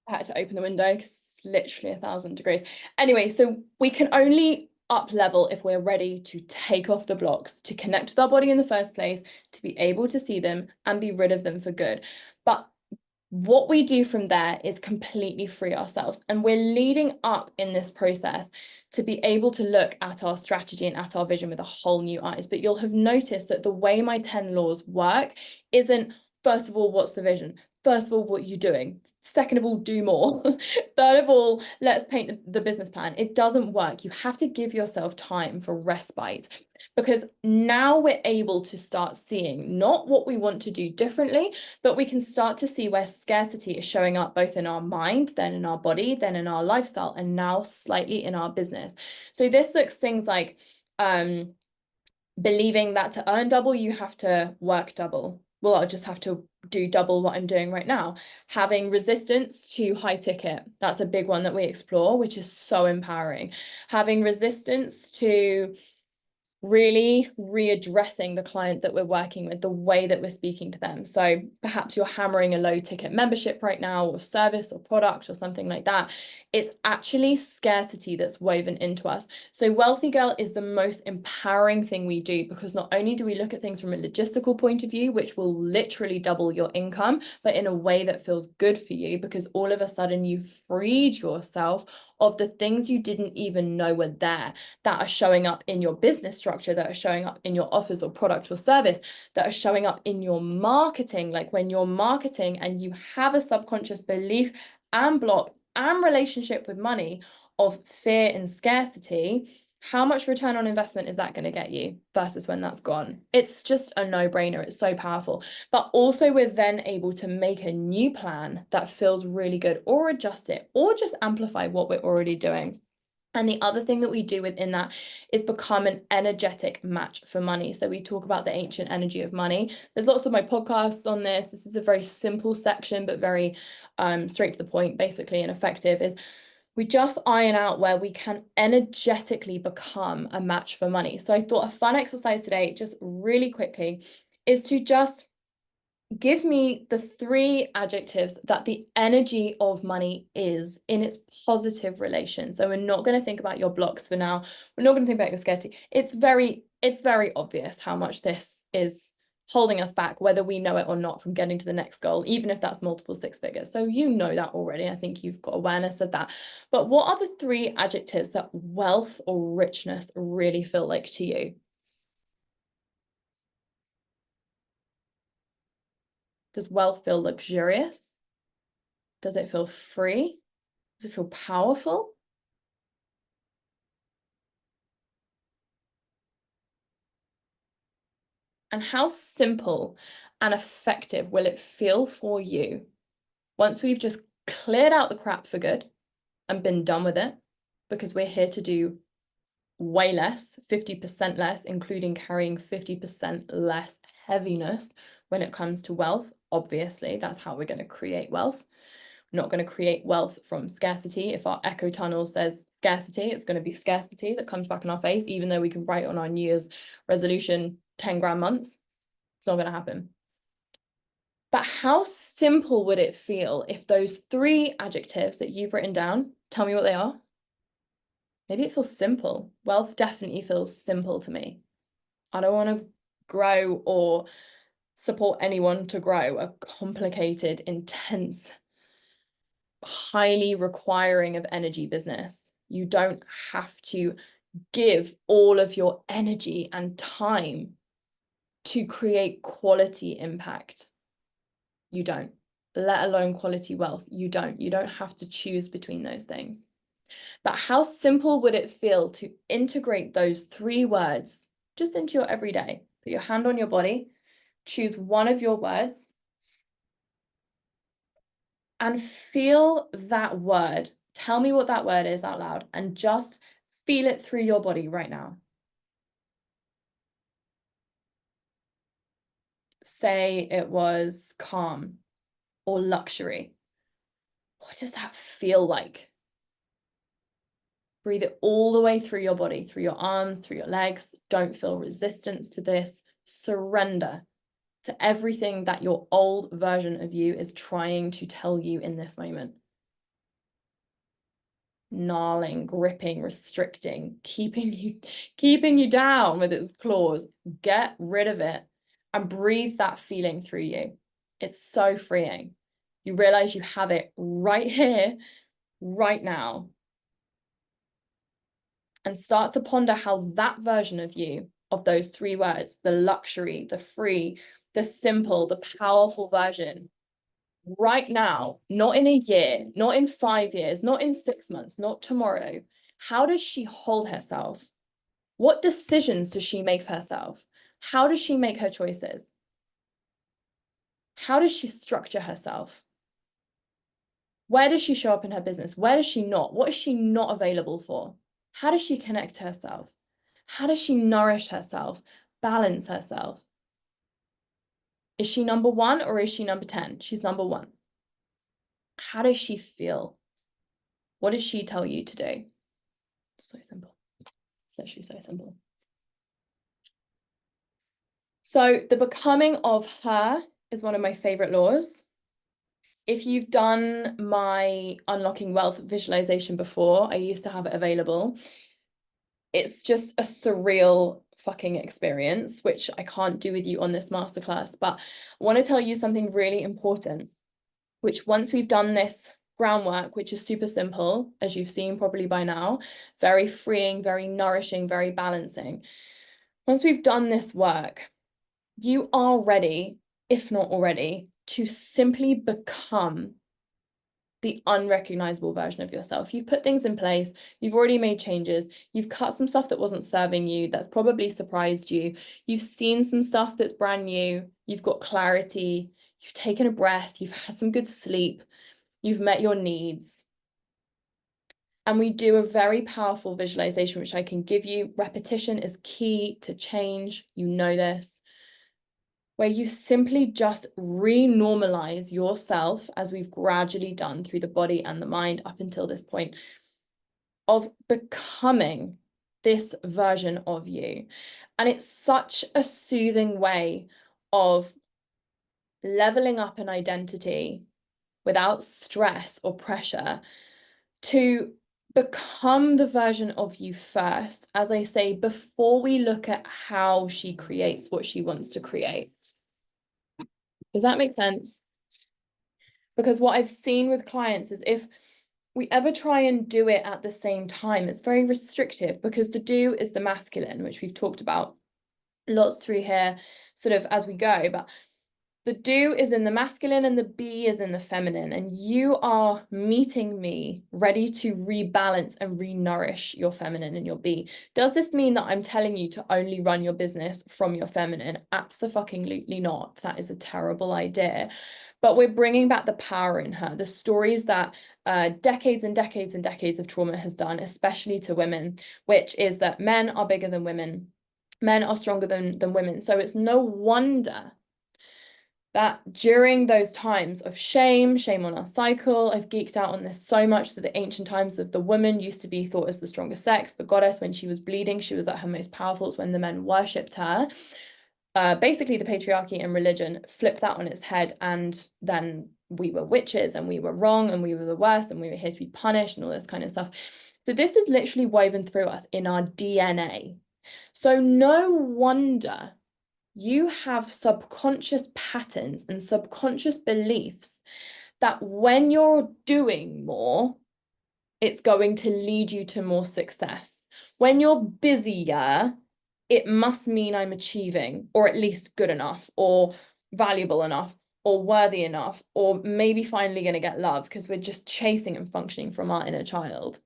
I had to open the window because it's literally 1,000 degrees. Anyway, so we can only up level if we're ready to take off the blocks, to connect with our body in the first place, to be able to see them and be rid of them for good. But what we do from there is completely free ourselves. And we're leading up in this process to be able to look at our strategy and at our vision with a whole new eyes. But you'll have noticed that the way my 10 laws work isn't, first of all, what's the vision? First of all, what are you doing? Second of all, do more. Third of all, let's paint the business plan. It doesn't work. You have to give yourself time for respite, because now we're able to start seeing not what we want to do differently, but we can start to see where scarcity is showing up both in our mind, then in our body, then in our lifestyle, and now slightly in our business. So this looks things like believing that to earn double, you have to work double. Well, I'll just have to do double what I'm doing right now. Having resistance to high ticket. That's a big one that we explore, which is so empowering. Having resistance to really readdressing the client that we're working with, the way that we're speaking to them. So perhaps you're hammering a low ticket membership right now, or service or product or something like that. It's actually scarcity that's woven into us. So Wealthy Girl is the most empowering thing we do, because not only do we look at things from a logistical point of view, which will literally double your income, but in a way that feels good for you, because all of a sudden you've freed yourself of the things you didn't even know were there, that are showing up in your business structure, that are showing up in your offers or product or service, that are showing up in your marketing. Like when you're marketing and you have a subconscious belief and block and relationship with money of fear and scarcity, how much return on investment is that going to get you versus when that's gone? It's just a no-brainer. It's so powerful. But also we're then able to make a new plan that feels really good, or adjust it, or just amplify what we're already doing. And the other thing that we do within that is become an energetic match for money. So we talk about the ancient energy of money. There's lots of my podcasts on this. This is a very simple section, but very straight to the point, basically, and effective. Is we just iron out where we can energetically become a match for money. So I thought a fun exercise today, just really quickly, is to just give me the 3 adjectives that the energy of money is in its positive relation. So we're not going to think about your blocks for now. We're not going to think about your scarcity. It's very obvious how much this is holding us back, whether we know it or not, from getting to the next goal, even if that's multiple 6 figures. So you know that already. I think you've got awareness of that. But what are the 3 adjectives that wealth or richness really feel like to you? Does wealth feel luxurious? Does it feel free? Does it feel powerful? And how simple and effective will it feel for you once we've just cleared out the crap for good and been done with it? Because we're here to do way less, 50% less, including carrying 50% less heaviness when it comes to wealth. Obviously, that's how we're going to create wealth. We're not going to create wealth from scarcity. If our echo tunnel says scarcity, it's going to be scarcity that comes back in our face, even though we can write on our New Year's resolution 10 grand months. It's not going to happen. But how simple would it feel if those 3 adjectives that you've written down, tell me what they are? Maybe it feels simple. Wealth definitely feels simple to me. I don't want to grow or support anyone to grow a complicated, intense, highly requiring of energy business. You don't have to give all of your energy and time to create quality impact. You don't, let alone quality wealth. You don't have to choose between those things. But how simple would it feel to integrate those 3 words just into your everyday? Put your hand on your body, choose one of your words, and feel that word. Tell me what that word is out loud, and just feel it through your body right now. Say it was calm or luxury. What does that feel like? Breathe it all the way through your body, through your arms, through your legs. Don't feel resistance to this. Surrender to everything that your old version of you is trying to tell you in this moment. Gnarling, gripping, restricting, keeping you down with its claws. Get rid of it and breathe that feeling through you. It's so freeing. You realize you have it right here, right now. And start to ponder how that version of you, of those 3 words, the luxury, the free, the simple, the powerful version, right now, not in a year, not in 5 years, not in 6 months, not tomorrow, how does she hold herself? What decisions does she make for herself? How does she make her choices? How does she structure herself? Where does she show up in her business? Where does she not? What is she not available for? How does she connect to herself? How does she nourish herself, balance herself? Is she number 1 or is she number 10? She's number 1. How does she feel? What does she tell you to do? It's so simple. It's literally so simple. So the becoming of her is one of my favorite laws. If you've done my Unlocking Wealth visualization before, I used to have it available. It's just a surreal fucking experience, which I can't do with you on this masterclass. But I want to tell you something really important, which once we've done this groundwork, which is super simple, as you've seen probably by now, very freeing, very nourishing, very balancing. Once we've done this work, you are ready, if not already, to simply become the unrecognizable version of yourself. You've put things in place, you've already made changes, you've cut some stuff that wasn't serving you, that's probably surprised you, you've seen some stuff that's brand new, you've got clarity, you've taken a breath, you've had some good sleep, you've met your needs. And we do a very powerful visualization, which I can give you. Repetition is key to change. You know this, where you simply just re-normalize yourself, as we've gradually done through the body and the mind up until this point, of becoming this version of you. And it's such a soothing way of leveling up an identity without stress or pressure to become the version of you first, as I say, before we look at how she creates what she wants to create. Does that make sense? Because what I've seen with clients is if we ever try and do it at the same time, it's very restrictive, because the do is the masculine, which we've talked about lots through here sort of as we go, but the do is in the masculine and the be is in the feminine, and you are meeting me ready to rebalance and re-nourish your feminine and your be. Does this mean that I'm telling you to only run your business from your feminine? Absolutely not. That is a terrible idea. But we're bringing back the power in her, the stories that decades and decades and decades of trauma has done, especially to women, which is that men are bigger than women, men are stronger than women. So it's no wonder that during those times of shame on our cycle, I've geeked out on this so much, that the ancient times of the woman used to be thought as the strongest sex, the goddess. When she was bleeding, she was at her most powerful. It's when the men worshipped her. Basically, the patriarchy and religion flipped that on its head, and then we were witches and we were wrong and we were the worst and we were here to be punished and all this kind of stuff. But this is literally woven through us in our DNA. So no wonder you have subconscious patterns and subconscious beliefs that when you're doing more, it's going to lead you to more success. When you're busier, it must mean I'm achieving, or at least good enough, or valuable enough, or worthy enough, or maybe finally going to get love, because we're just chasing and functioning from our inner child.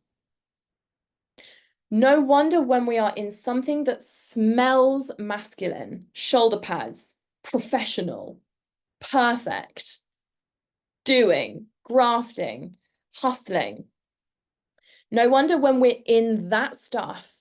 No wonder when we are in something that smells masculine, shoulder pads, professional, perfect, doing, grafting, hustling. No wonder when we're in that stuff,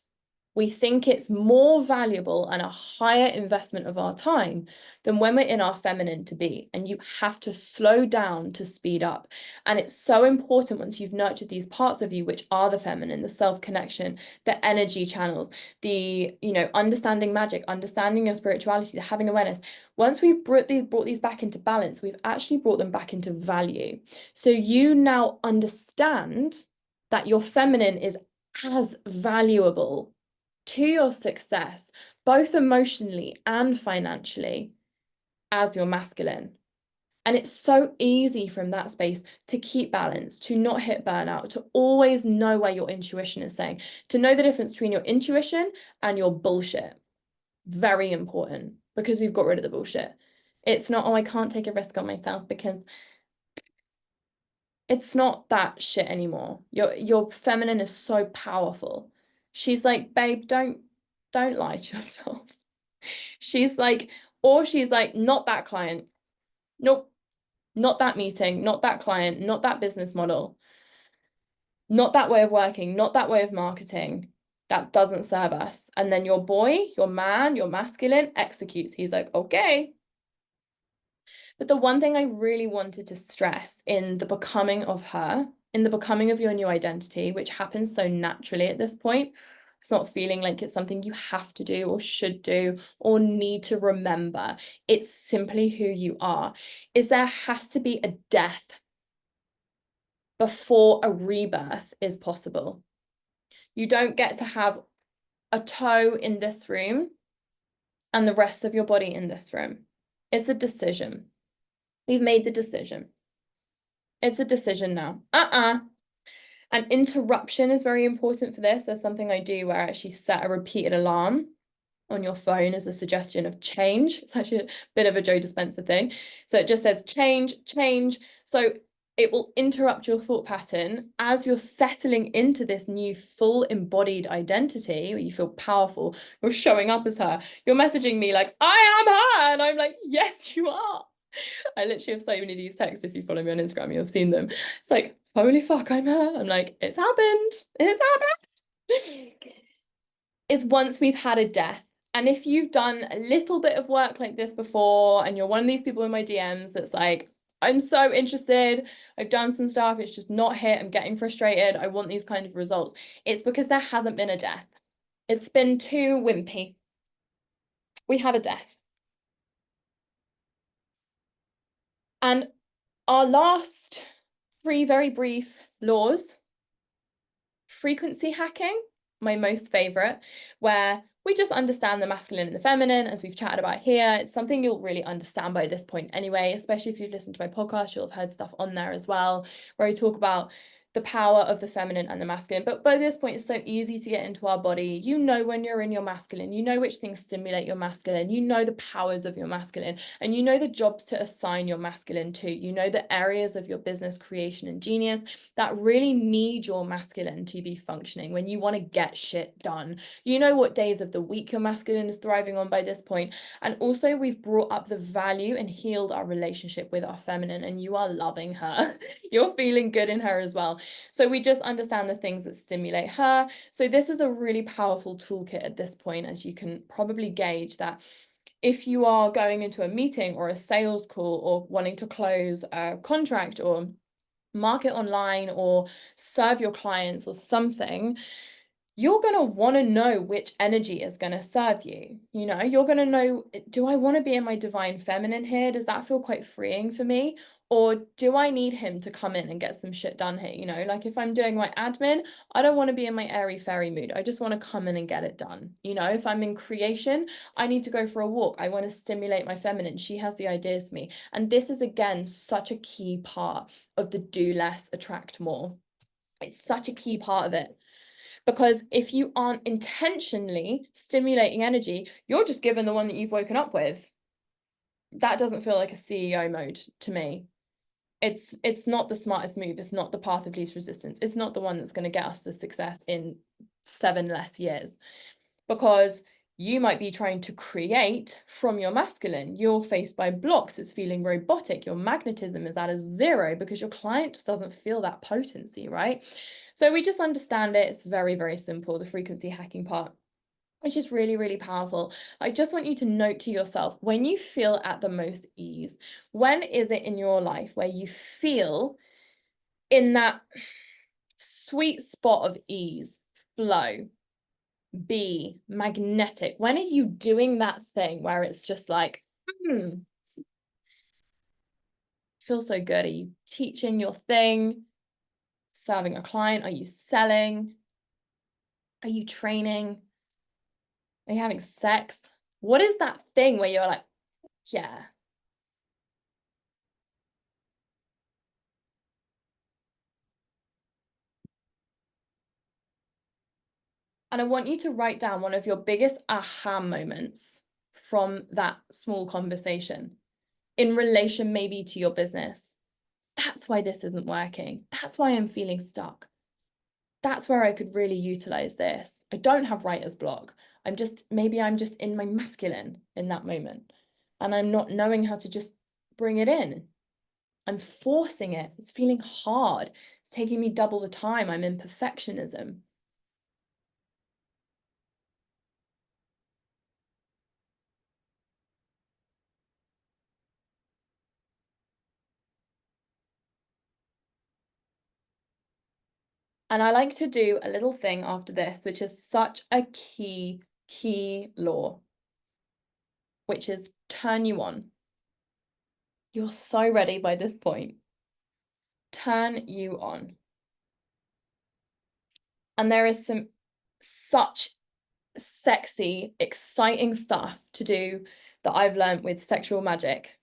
we think it's more valuable and a higher investment of our time than when we're in our feminine to be. And you have to slow down to speed up. And it's so important, once you've nurtured these parts of you, which are the feminine, the self-connection, the energy channels, the, understanding magic, understanding your spirituality, the having awareness. Once we've brought these back into balance, we've actually brought them back into value. So you now understand that your feminine is as valuable to your success, both emotionally and financially, as your masculine. And it's so easy from that space to keep balance, to not hit burnout, to always know where your intuition is saying, to know the difference between your intuition and your bullshit. Very important, because we've got rid of the bullshit. It's not, oh, I can't take a risk on myself, because it's not that shit anymore. Your feminine is so powerful. She's like, babe, don't lie to yourself. She's like, not that client. Nope. Not that meeting, not that client, not that business model, not that way of working, not that way of marketing. That doesn't serve us. And then your boy, your man, your masculine executes. He's like, okay. But the one thing I really wanted to stress in the becoming of her, in the becoming of your new identity, which happens so naturally at this point, It's not feeling like it's something you have to do or should do or need to remember. It's simply who you are. There has to be a death before a rebirth is possible. You don't get to have a toe in this room and the rest of your body in this room. It's a decision. We've made the decision. It's a decision now. And interruption is very important for this. There's something I do where I actually set a repeated alarm on your phone as a suggestion of change. It's actually a bit of a Joe Dispenza thing. So it just says change, change. So it will interrupt your thought pattern as you're settling into this new full embodied identity where you feel powerful. You're showing up as her. You're messaging me like, I am her. And I'm like, yes, you are. I literally have so many of these texts. If you follow me on Instagram, you'll have seen them. It's like, holy fuck, I'm her. I'm like, it's happened. It's happened. It's once we've had a death. And if you've done a little bit of work like this before, and you're one of these people in my DMs that's like, I'm so interested, I've done some stuff, it's just not hit, I'm getting frustrated, I want these kind of results. It's because there hasn't been a death. It's been too wimpy. We have a death. And our last 3 very brief laws: frequency hacking, my most favorite, where we just understand the masculine and the feminine, as we've chatted about here. It's something you'll really understand by this point anyway, especially if you've listened to my podcast, you'll have heard stuff on there as well, where I talk about the power of the feminine and the masculine. But by this point, it's so easy to get into our body. You know when you're in your masculine, you know which things stimulate your masculine, you know the powers of your masculine, and you know the jobs to assign your masculine to. You know the areas of your business creation and genius that really need your masculine to be functioning when you want to get shit done. You know what days of the week your masculine is thriving on by this point. And also we've brought up the value and healed our relationship with our feminine, and you are loving her. You're feeling good in her as well. So we just understand the things that stimulate her. So this is a really powerful toolkit at this point, as you can probably gauge that if you are going into a meeting or a sales call or wanting to close a contract or market online or serve your clients or something, you're going to want to know which energy is going to serve you. You know, you're going to know, do I want to be in my divine feminine here? Does that feel quite freeing for me? Or do I need him to come in and get some shit done here? You know, like if I'm doing my admin, I don't want to be in my airy fairy mood. I just want to come in and get it done. You know, if I'm in creation, I need to go for a walk. I want to stimulate my feminine. She has the ideas for me. And this is, again, such a key part of the do less, attract more. It's such a key part of it. Because if you aren't intentionally stimulating energy, you're just given the one that you've woken up with. That doesn't feel like a CEO mode to me. It's not the smartest move. It's not the path of least resistance. It's not the one that's going to get us the success in 7 less years. Because you might be trying to create from your masculine. You're faced by blocks. It's feeling robotic. Your magnetism is at a 0 because your client just doesn't feel that potency, right? So we just understand it. It's very, very simple, the frequency hacking part, which is really, really powerful. I just want you to note to yourself, when you feel at the most ease, when is it in your life where you feel in that sweet spot of ease, flow, be magnetic? When are you doing that thing where it's just like, feels so good? Are you teaching your thing, serving a client? Are you selling? Are you training? Are you having sex? What is that thing where you're like, yeah. And I want you to write down one of your biggest aha moments from that small conversation in relation maybe to your business. That's why this isn't working. That's why I'm feeling stuck. That's where I could really utilize this. I don't have writer's block. Maybe I'm just in my masculine in that moment. And I'm not knowing how to just bring it in. I'm forcing it. It's feeling hard. It's taking me double the time. I'm in perfectionism. And I like to do a little thing after this, which is such a key law, which is turn you on. You're so ready by this point. Turn you on. And there is some such sexy, exciting stuff to do that I've learned with sexual magic,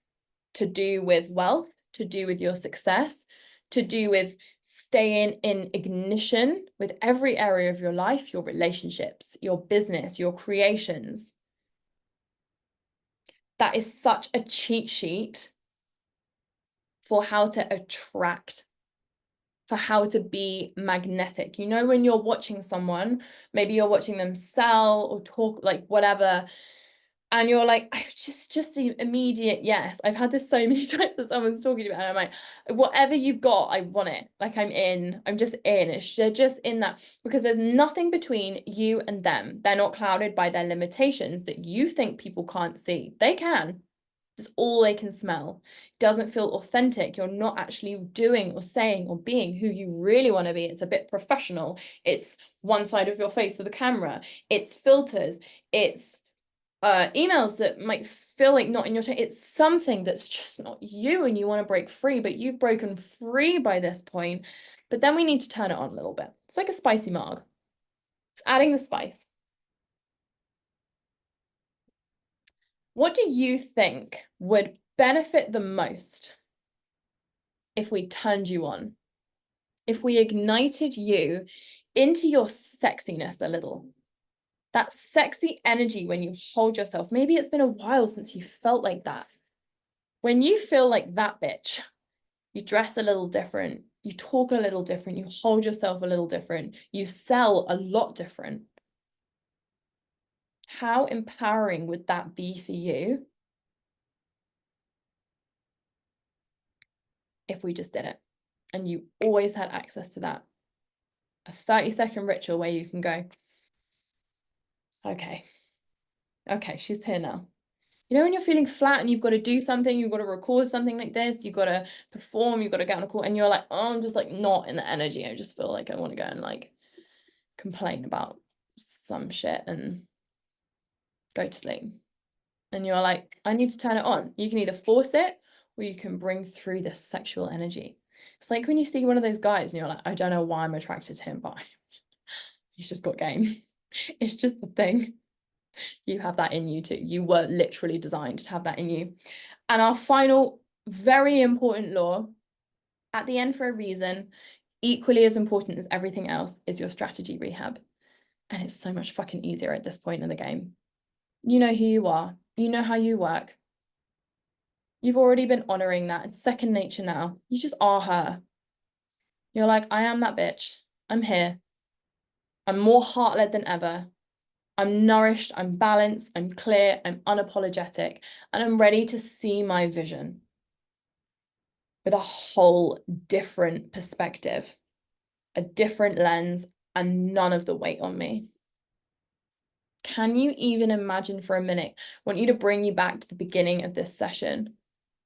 to do with wealth, to do with your success, to do with staying in ignition with every area of your life, your relationships, your business, your creations. That is such a cheat sheet for how to attract, for how to be magnetic. You know, when you're watching someone, maybe you're watching them sell or talk, like whatever, and you're like, I just the immediate yes. I've had this so many times that someone's talking to me and I'm like, whatever you've got, I want it. Like I'm just in. They're just in that, because there's nothing between you and them. They're not clouded by their limitations that you think people can't see. They can. It's all they can smell. It doesn't feel authentic. You're not actually doing or saying or being who you really want to be. It's a bit professional. It's one side of your face of the camera. It's filters. It's emails that might feel like not in your it's something that's just not you, and you want to break free, but you've broken free by this point. But then we need to turn it on a little bit. It's like a spicy marg. It's adding the spice. What do you think would benefit the most if we turned you on? If we ignited you into your sexiness a little? That sexy energy when you hold yourself. Maybe it's been a while since you felt like that. When you feel like that bitch, you dress a little different, you talk a little different, you hold yourself a little different, you sell a lot different. How empowering would that be for you if we just did it and you always had access to that? A 30-second ritual where you can go, okay, she's here now. You know, when you're feeling flat and you've got to do something, you've got to record something like this, you've got to perform, you've got to get on a call, and you're like, oh, I'm just like not in the energy. I just feel like I want to go and like complain about some shit and go to sleep. And you're like, I need to turn it on. You can either force it or you can bring through this sexual energy. It's like when you see one of those guys and you're like, I don't know why I'm attracted to him, but he's just got game. It's just the thing. You have that in you too. You were literally designed to have that in you. And our final, very important law, at the end for a reason, equally as important as everything else, is your strategy rehab. And it's so much fucking easier at this point in the game. You know who you are. You know how you work. You've already been honoring that. It's second nature now. You just are her. You're like, I am that bitch. I'm here. I'm more heart-led than ever. I'm nourished, I'm balanced, I'm clear, I'm unapologetic, and I'm ready to see my vision with a whole different perspective, a different lens, and none of the weight on me. Can you even imagine for a minute? I want you to bring you back to the beginning of this session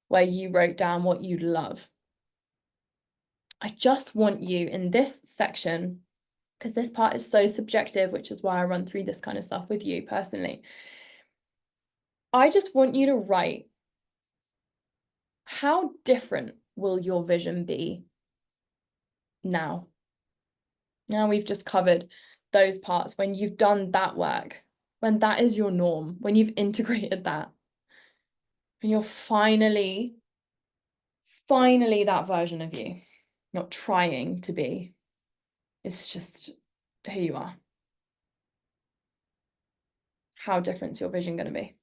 where you wrote down what you'd love. I just want you in this section, because this part is so subjective, which is why I run through this kind of stuff with you personally. I just want you to write, how different will your vision be now? Now we've just covered those parts. When you've done that work, when that is your norm, when you've integrated that, and you're finally that version of you, not trying to be, it's just who you are. How different's your vision going to be?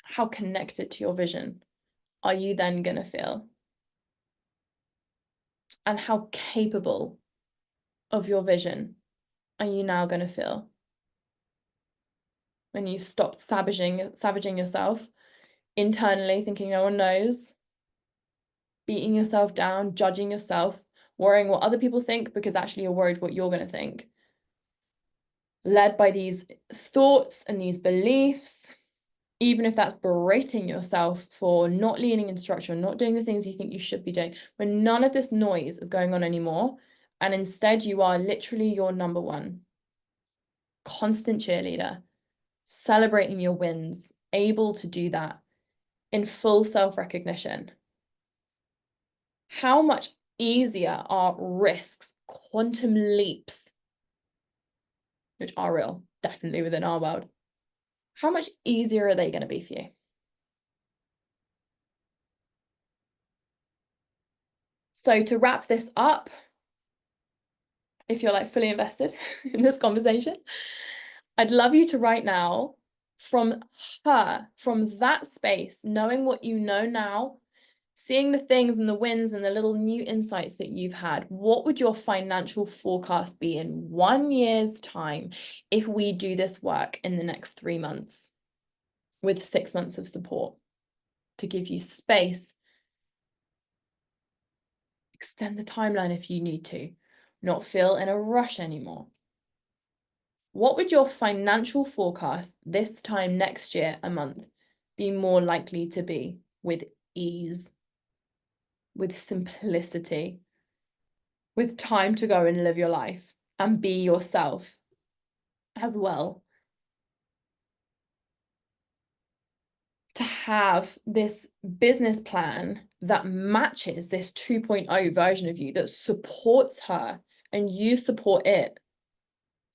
How connected to your vision are you then going to feel? And how capable of your vision are you now going to feel? When you've stopped savaging yourself internally, thinking no one knows, beating yourself down, judging yourself, worrying what other people think because actually you're worried what you're going to think. Led by these thoughts and these beliefs, even if that's berating yourself for not leaning into structure, not doing the things you think you should be doing, when none of this noise is going on anymore, and instead you are literally your number one, constant cheerleader, celebrating your wins, able to do that in full self-recognition. How much easier are risks, quantum leaps, which are real, definitely within our world? How much easier are they going to be for you? So to wrap this up, if you're like fully invested in this conversation, I'd love you to right now, from her, from that space, knowing what you know now, seeing the things and the wins and the little new insights that you've had, what would your financial forecast be in 1 year's time if we do this work in the next 3 months with 6 months of support to give you space? Extend the timeline if you need to, not feel in a rush anymore. What would your financial forecast this time next year a month be more likely to be, with ease, with simplicity, with time to go and live your life and be yourself as well? To have this business plan that matches this 2.0 version of you, that supports her and you support it.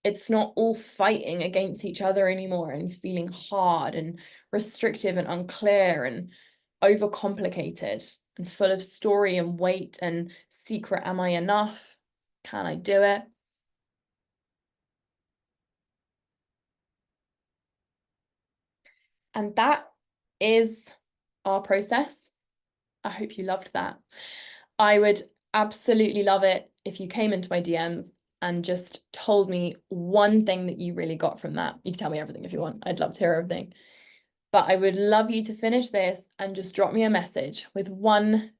It's not all fighting against each other anymore and feeling hard and restrictive and unclear and overcomplicated and full of story and weight and secret. Am I enough? Can I do it? And that is our process. I hope you loved that. I would absolutely love it if you came into my DMs and just told me one thing that you really got from that. You can tell me everything if you want. I'd love to hear everything. But I would love you to finish this and just drop me a message with one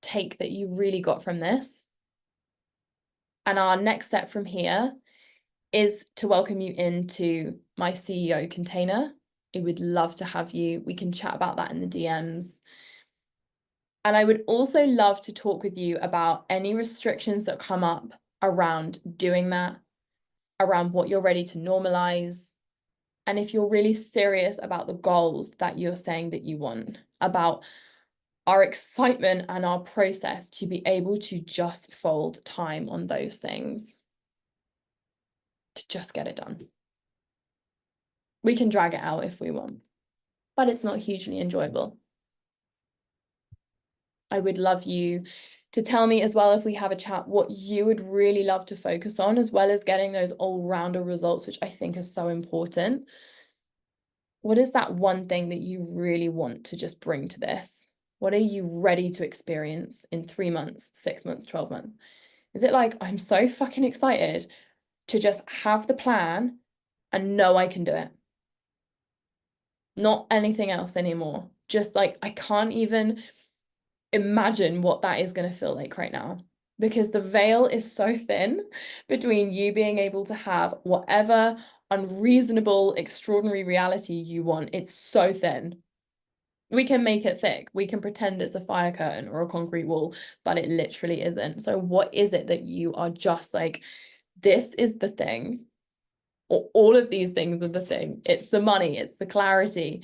take that you really got from this. And our next step from here is to welcome you into my CEO container. I would love to have you. We can chat about that in the DMs. And I would also love to talk with you about any restrictions that come up around doing that, around what you're ready to normalize. And if you're really serious about the goals that you're saying that you want, about our excitement and our process to be able to just fold time on those things, to just get it done. We can drag it out if we want, but it's not hugely enjoyable. I would love you to tell me as well, if we have a chat, what you would really love to focus on, as well as getting those all-rounder results, which I think are so important. What is that one thing that you really want to just bring to this? What are you ready to experience in 3 months, 6 months, 12 months? Is it like, I'm so fucking excited to just have the plan and know I can do it? Not anything else anymore. Just like, I can't even imagine what that is going to feel like right now, because the veil is so thin between you being able to have whatever unreasonable, extraordinary reality you want. It's so thin. We can make it thick. We can pretend it's a fire curtain or a concrete wall, but it literally isn't. So what is it that you are just like, this is the thing, or all of these things are the thing? It's the money, it's the clarity,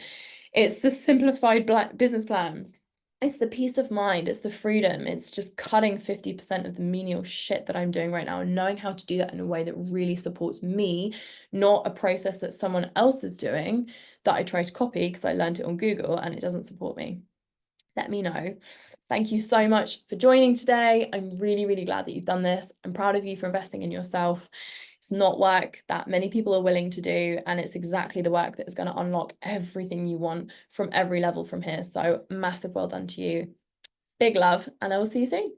it's the simplified business plan, it's the peace of mind, it's the freedom, it's just cutting 50% of the menial shit that I'm doing right now and knowing how to do that in a way that really supports me, not a process that someone else is doing that I try to copy because I learned it on Google and it doesn't support me. Let me know. Thank you so much for joining today. I'm really, really glad that you've done this. I'm proud of you for investing in yourself. It's not work that many people are willing to do, and it's exactly the work that is going to unlock everything you want from every level from here. So massive well done to you. Big love, and I will see you soon.